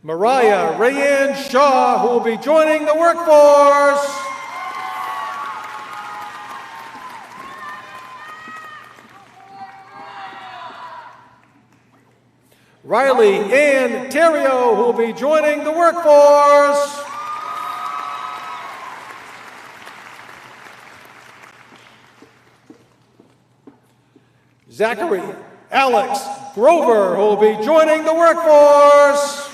Mariah Rayanne Shaw, who will be joining the workforce. Riley Ann Terrio, who will be joining the workforce. Zachary Alex Grover, who will be joining the workforce.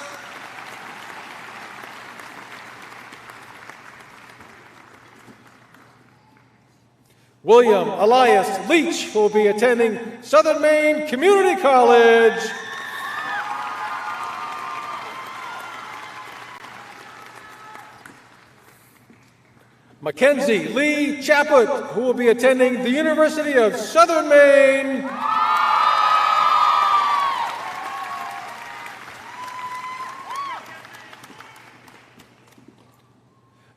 William Elias Leach, who will be attending Southern Maine Community College. Mackenzie Lee Chaput, who will be attending the University of Southern Maine.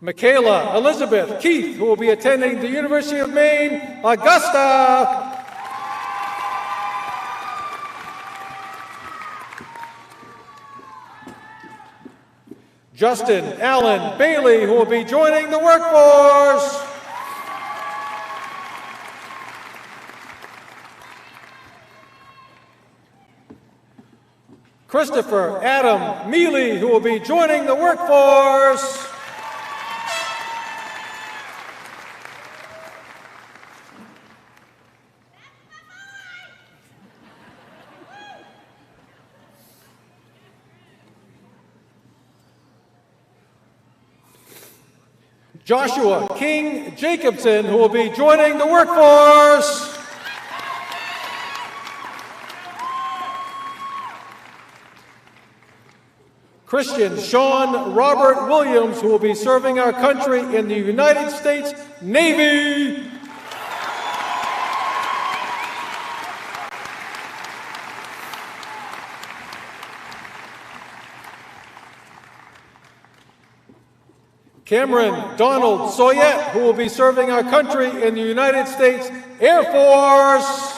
Michaela Elizabeth Keith, who will be attending the University of Maine, Augusta. Justin Allen Bailey, who will be joining the workforce. Christopher Adam Mealy, who will be joining the workforce. Joshua King Jacobson, who will be joining the workforce. Christian Sean Robert Williams, who will be serving our country in the United States Navy. Cameron Donald Soyette, who will be serving our country in the United States Air Force.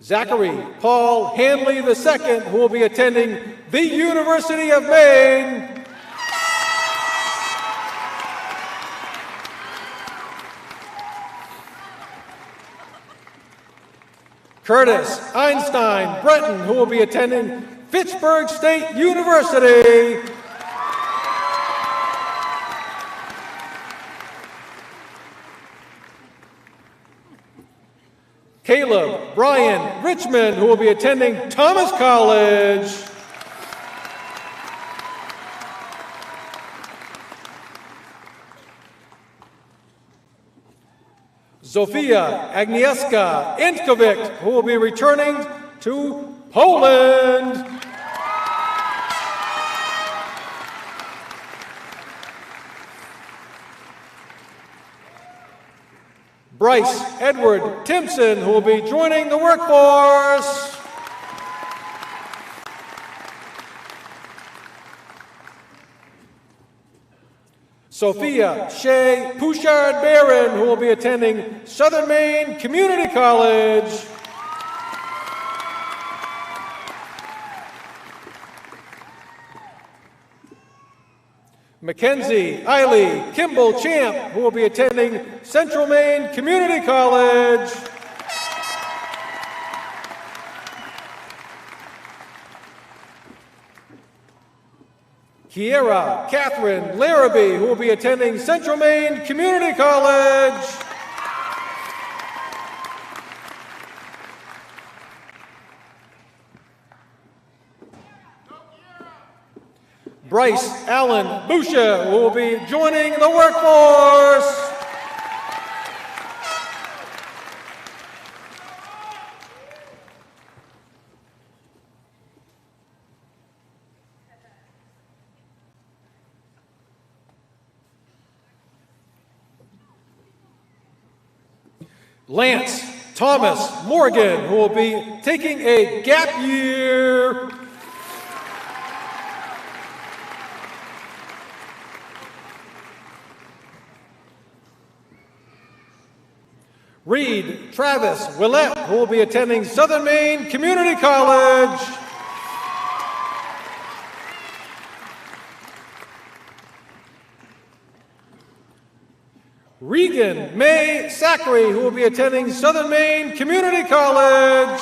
Zachary Paul Hanley II, who will be attending the University of Maine. Curtis Einstein Breton, who will be attending Fitchburg State University. Caleb Brian Richmond, who will be attending Thomas College. Zofia Agnieszka Intkovic, who will be returning to Poland. Bryce Edward Timpson, who will be joining the workforce. Sophia Shea Pouchard Barron, who will be attending Southern Maine Community College. Mackenzie Eiley Kimball Champ, who will be attending Central Maine Community College. Kiera Catherine Larrabee, who will be attending Central Maine Community College. Bryce Allen Boucher, who will be joining the workforce. Lance Thomas Morgan, who will be taking a gap year. Reed Travis Willett, who will be attending Southern Maine Community College. Regan May Zachary, who will be attending Southern Maine Community College.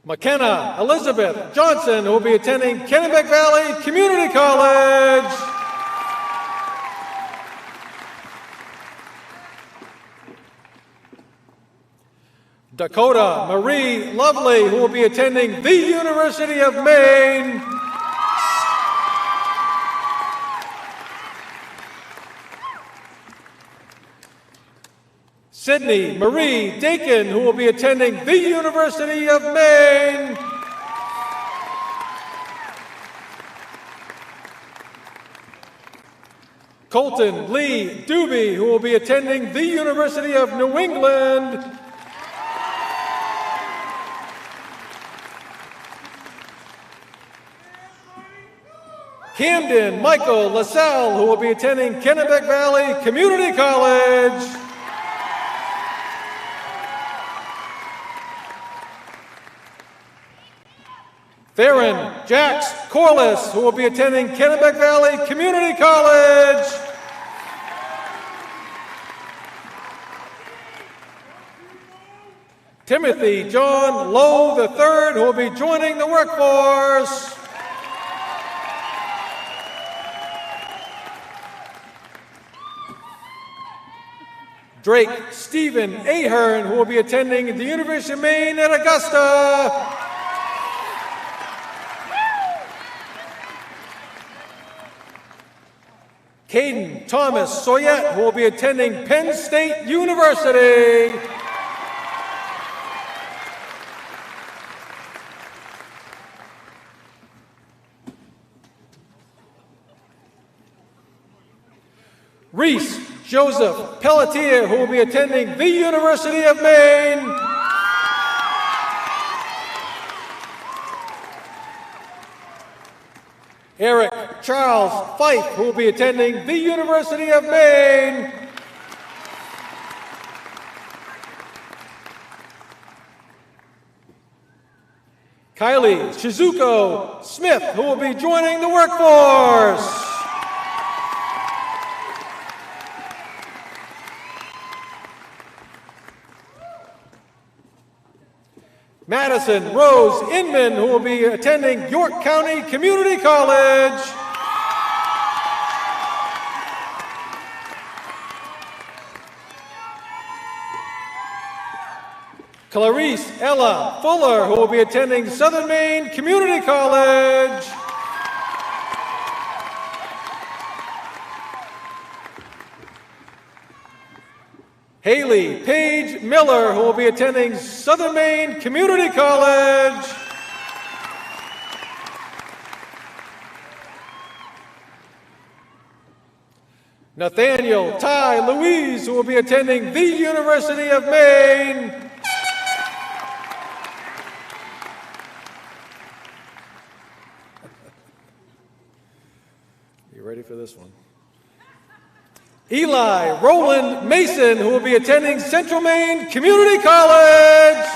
McKenna Elizabeth Johnson, who will be attending Kennebec Valley Community College. Dakota Marie Lovely, who will be attending the University of Maine. Sydney Marie Dakin, who will be attending the University of Maine. Colton Lee Doobie, who will be attending the University of New England. Camden Michael LaSalle, who will be attending Kennebec Valley Community College. Theron Jax Corliss, who will be attending Kennebec Valley Community College. Timothy John Lowe III, who will be joining the workforce. Drake Stephen Ahern, who will be attending the University of Maine at Augusta. Caden Thomas Soyette, who will be attending Penn State University. Reese Joseph Pelletier, who will be attending the University of Maine. Eric Charles Fife, who will be attending the University of Maine. Kylie Shizuko Smith, who will be joining the workforce. Madison Rose Inman, who will be attending York County Community College. Clarice Ella Fuller, who will be attending Southern Maine Community College. Haley Paige Miller, who will be attending Southern Maine Community College. Nathaniel Ty Louise, who will be attending the University of Maine. You ready for this one? Eli Roland Mason, who will be attending Central Maine Community College.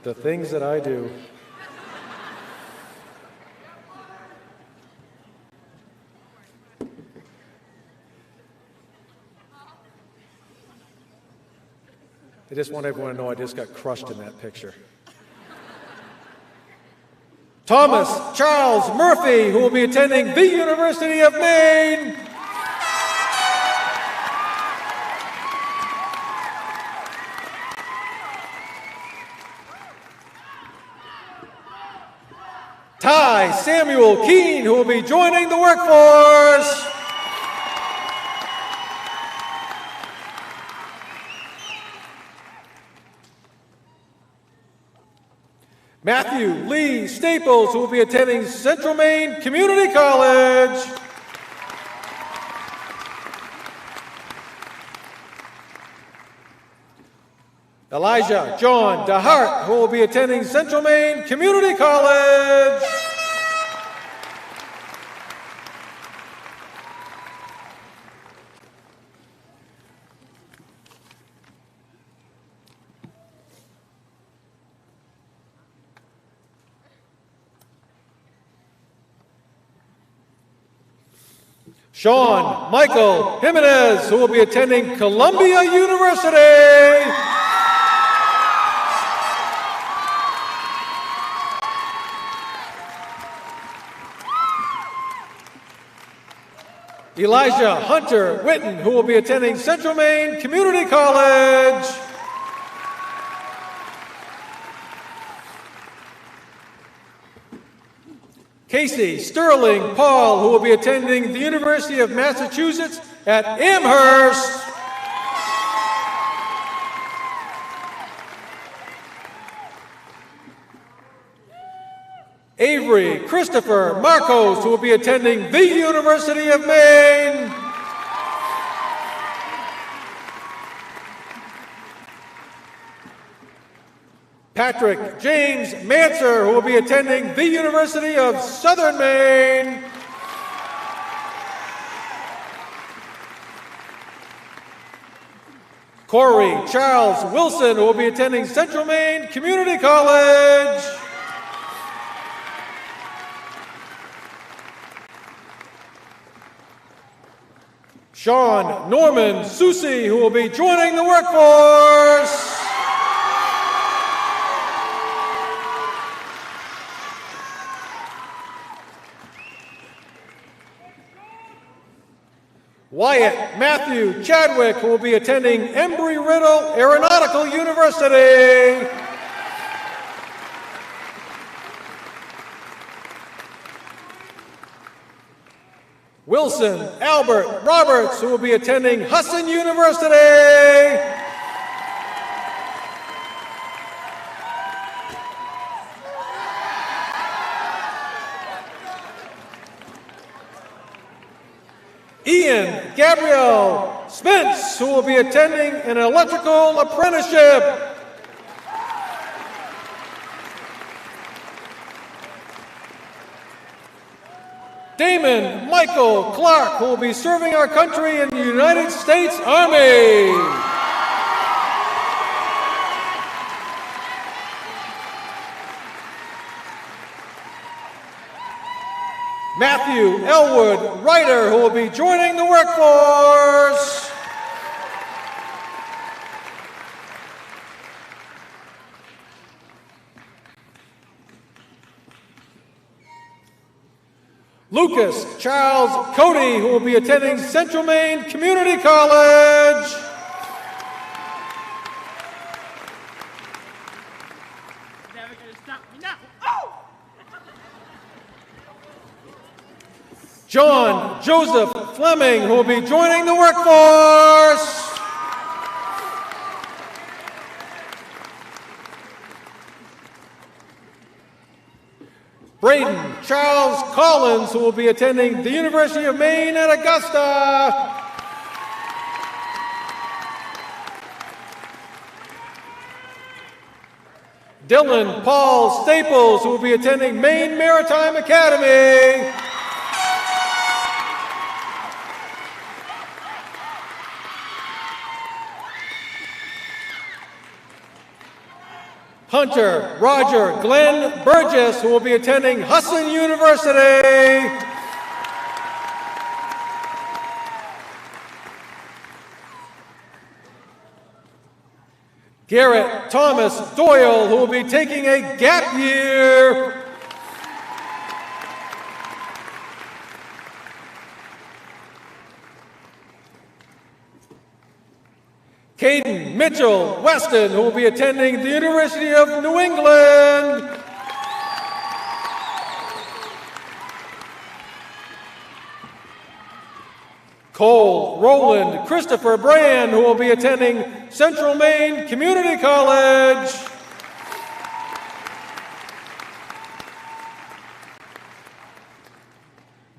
the things that I do. I just want everyone to know I just got crushed in that picture. Thomas Charles Murphy, who will be attending the University of Maine. Ty Samuel Keene, who will be joining the workforce. Matthew Lee Staples, who will be attending Central Maine Community College. Elijah John DeHart, who will be attending Central Maine Community College. Sean Michael Jimenez, who will be attending Columbia University. Elijah Hunter Witten, who will be attending Central Maine Community College. Casey Sterling Paul, who will be attending the University of Massachusetts at Amherst. Avery Christopher Marcos, who will be attending the University of Maine. Patrick James Manser, who will be attending the University of Southern Maine. Corey Charles Wilson, who will be attending Central Maine Community College. Sean Norman Susi, who will be joining the workforce. Wyatt Matthew Chadwick, who will be attending Embry-Riddle Aeronautical University. Wilson Albert Roberts, who will be attending Husson University. Ian Gabrielle Spence, who will be attending an electrical apprenticeship. Damon Michael Clark, who will be serving our country in the United States Army. Matthew Elwood Ryder, who will be joining the workforce. Lucas Charles Cody, who will be attending Central Maine Community College. Never gonna stop me now. Oh! John Joseph Fleming, who will be joining the workforce. Braden Charles Collins, who will be attending the University of Maine at Augusta. Dylan Paul Staples, who will be attending Maine Maritime Academy. Hunter Roger Glenn Burgess, who will be attending Husson University. Garrett Thomas Doyle, who will be taking a gap year. Caden Mitchell Weston, who will be attending the University of New England. Cole Roland Christopher Brand, who will be attending Central Maine Community College.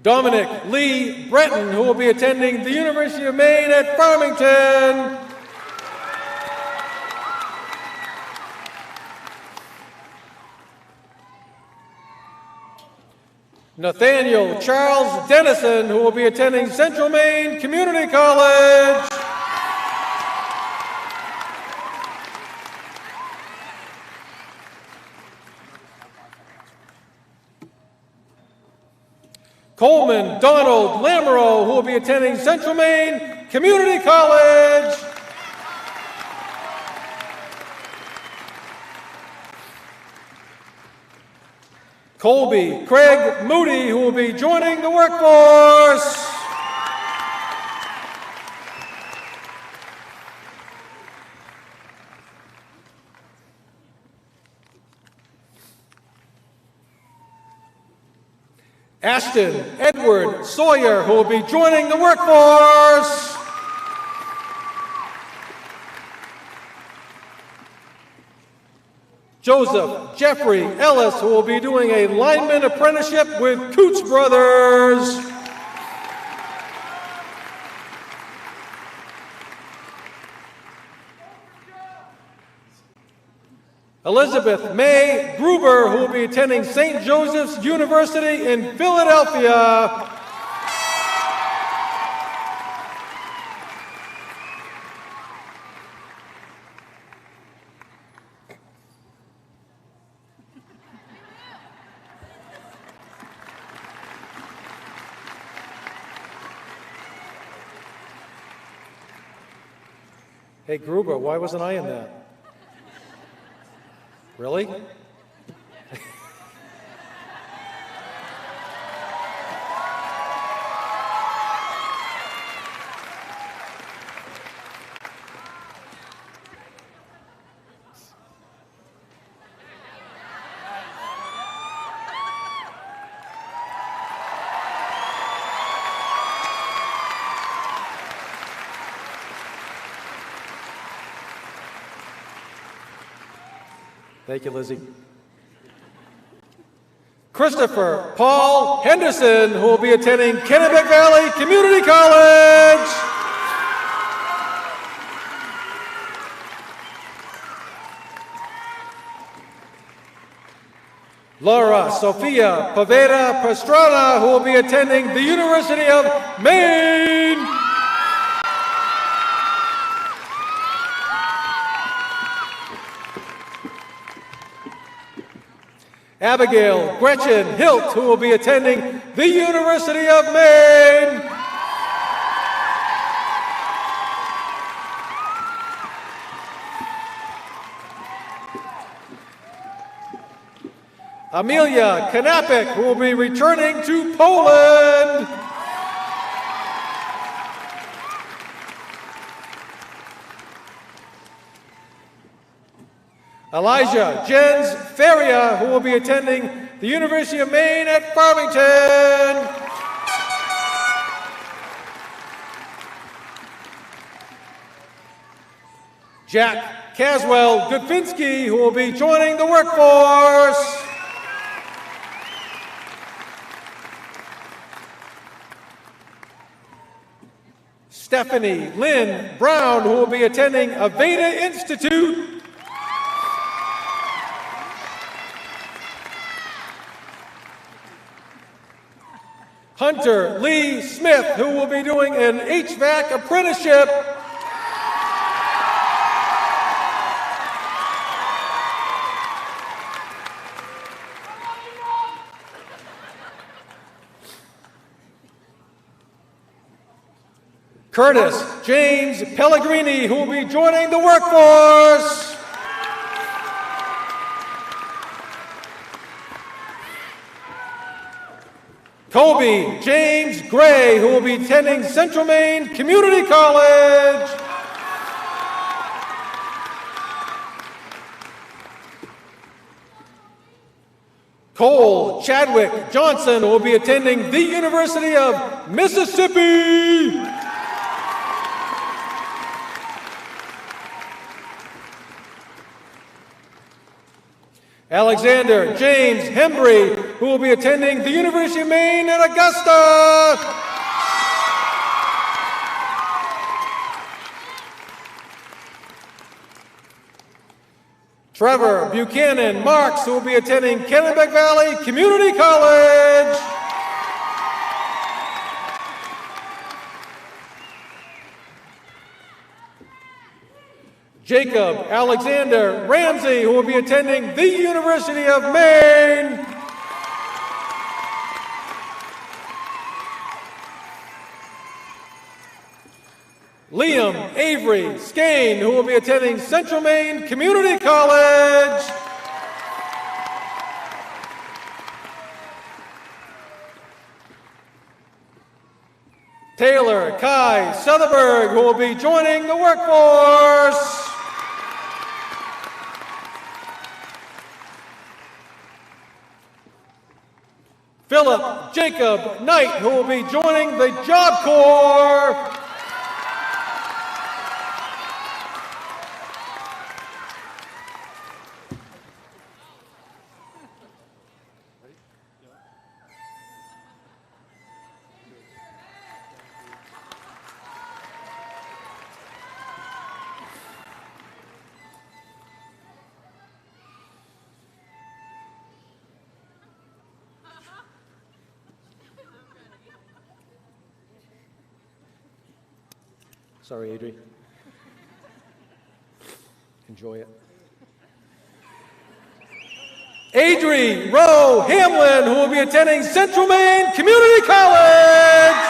Dominic Lee Breton, who will be attending the University of Maine at Farmington. Nathaniel Charles Dennison, who will be attending Central Maine Community College. Coleman Donald Lamoureux, who will be attending Central Maine Community College. Colby Craig Moody, who will be joining the workforce. Ashton Edward Sawyer, who will be joining the workforce. Joseph Jeffrey Ellis, who will be doing a lineman apprenticeship with Coots Brothers. Elizabeth May Gruber, who will be attending St. Joseph's University in Philadelphia. Hey, Gruber, why wasn't I in that? Really? Thank you, Lizzie. Christopher Paul Henderson, who will be attending Kennebec Valley Community College. Laura Sofia Paveda Pastrana, who will be attending the University of Maine. Abigail Gretchen Hilt, who will be attending the University of Maine. Amelia Kanapik, who will be returning to Poland. Elijah Jens Feria, who will be attending the University of Maine at Farmington. Jack Caswell Gudfinski, who will be joining the workforce. Stephanie Lynn Brown, who will be attending Aveda Institute. Hunter Lee Smith, who will be doing an HVAC apprenticeship. Curtis James Pellegrini, who will be joining the workforce. Kobe James Gray, who will be attending Central Maine Community College. Cole Chadwick Johnson, who will be attending the University of Mississippi. Alexander James Hembry, who will be attending the University of Maine at Augusta. Trevor Buchanan Marks, who will be attending Kennebec Valley Community College. Jacob Alexander Ramsey, who will be attending the University of Maine. Liam Avery Skane, who will be attending Central Maine Community College. Taylor Kai Southerberg, who will be joining the workforce. Philip Jacob Knight, who will be joining the Job Corps. Sorry, Adri. Enjoy it. Adri Rowe Hamlin, who will be attending Central Maine Community College.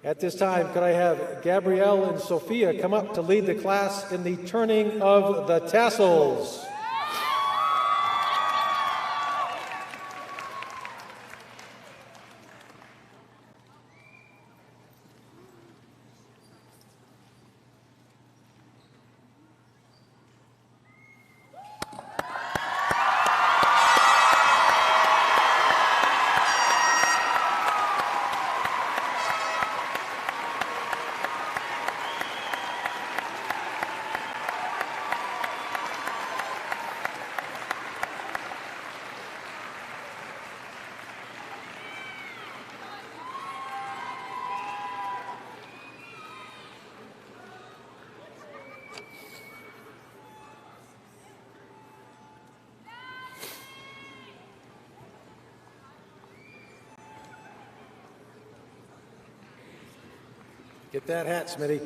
At this time, could I have Gabrielle and Sophia come up to lead the class in the turning of the tassels? Get that hat, Smitty.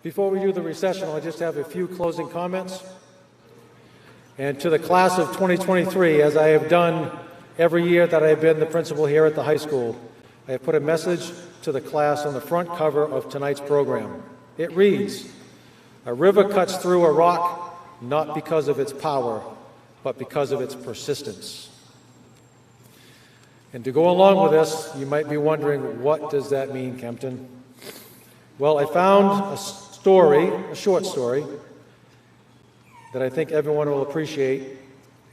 Before we do the recessional, I just have a few closing comments. And to the class of 2023, as I have done every year that I have been the principal here at the high school, I have put a message to the class on the front cover of tonight's program. It reads, "A river cuts through a rock not because of its power, but because of its persistence." And to go along with this, you might be wondering, what does that mean, Kempton? Well, I found a story, a short story, that I think everyone will appreciate,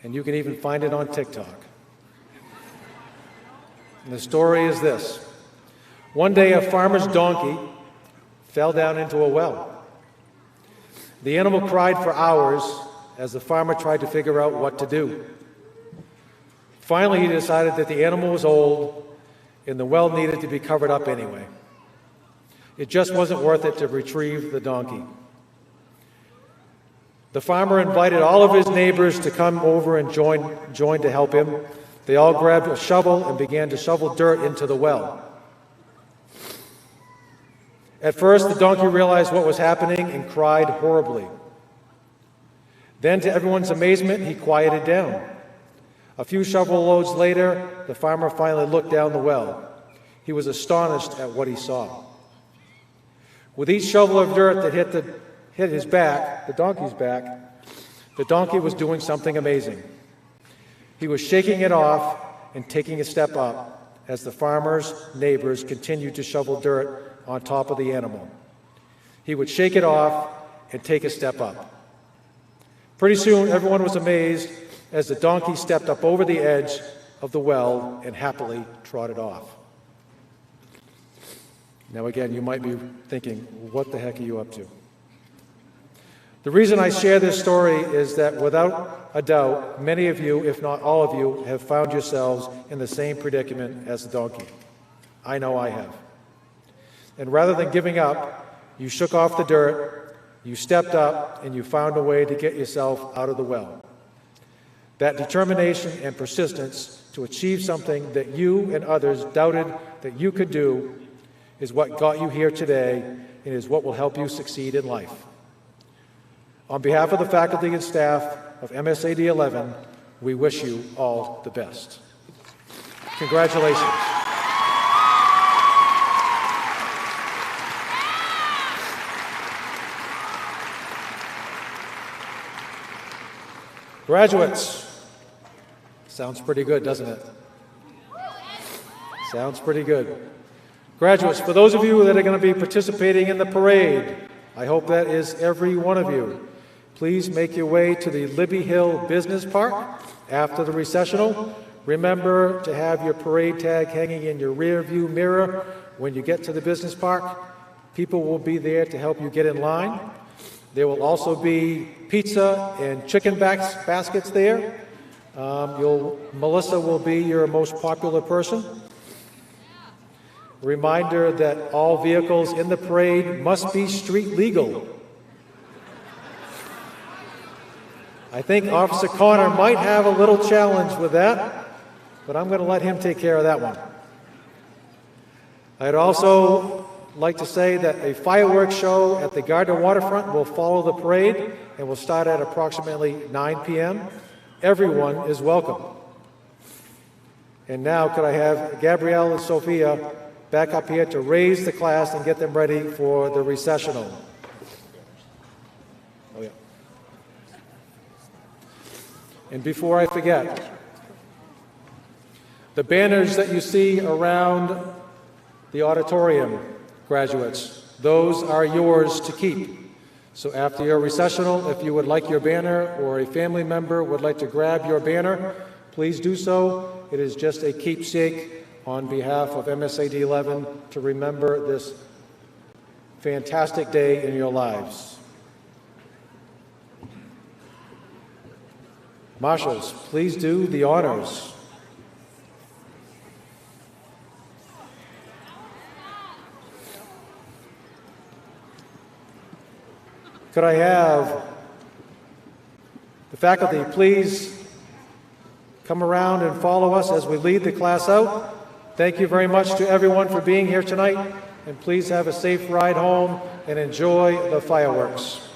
and you can even find it on TikTok. And the story is this. One day, a farmer's donkey fell down into a well. The animal cried for hours as the farmer tried to figure out what to do. Finally, he decided that the animal was old and the well needed to be covered up anyway. It just wasn't worth it to retrieve the donkey. The farmer invited all of his neighbors to come over and join to help him. They all grabbed a shovel and began to shovel dirt into the well. At first, the donkey realized what was happening and cried horribly. Then, to everyone's amazement, he quieted down. A few shovel loads later, the farmer finally looked down the well. He was astonished at what he saw. With each shovel of dirt that hit his back, the donkey's back, the donkey was doing something amazing. He was shaking it off and taking a step up as the farmer's neighbors continued to shovel dirt on top of the animal. He would shake it off and take a step up. Pretty soon, everyone was amazed as the donkey stepped up over the edge of the well and happily trotted off. Now again, you might be thinking, what the heck are you up to? The reason I share this story is that without a doubt, many of you, if not all of you, have found yourselves in the same predicament as the donkey. I know I have. And rather than giving up, you shook off the dirt, you stepped up, and you found a way to get yourself out of the well. That determination and persistence to achieve something that you and others doubted that you could do is what got you here today and is what will help you succeed in life. On behalf of the faculty and staff of MSAD 11, we wish you all the best. Congratulations. Graduates, sounds pretty good, doesn't it? Sounds pretty good. Graduates, for those of you that are going to be participating in the parade, I hope that is every one of you. Please make your way to the Libby Hill Business Park after the recessional. Remember to have your parade tag hanging in your rear view mirror when you get to the business park. People will be there to help you get in line. There will also be pizza and chicken baskets there. Melissa will be your most popular person. Reminder that all vehicles in the parade must be street legal. I think Officer Connor might have a little challenge with that, but I'm going to let him take care of that one. I'd also like to say that a fireworks show at the Gardiner waterfront will follow the parade and will start at approximately 9 p.m. Everyone is welcome. And now could I have Gabrielle and Sophia back up here to raise the class and get them ready for the recessional. Oh, yeah. And before I forget, the banners that you see around the auditorium, graduates, those are yours to keep. So after your recessional, if you would like your banner or a family member would like to grab your banner, please do so. It is just a keepsake on behalf of MSAD 11 to remember this fantastic day in your lives. Marshals, please do the honors. Could I have the faculty please come around and follow us as we lead the class out? Thank you very much to everyone for being here tonight, and please have a safe ride home and enjoy the fireworks.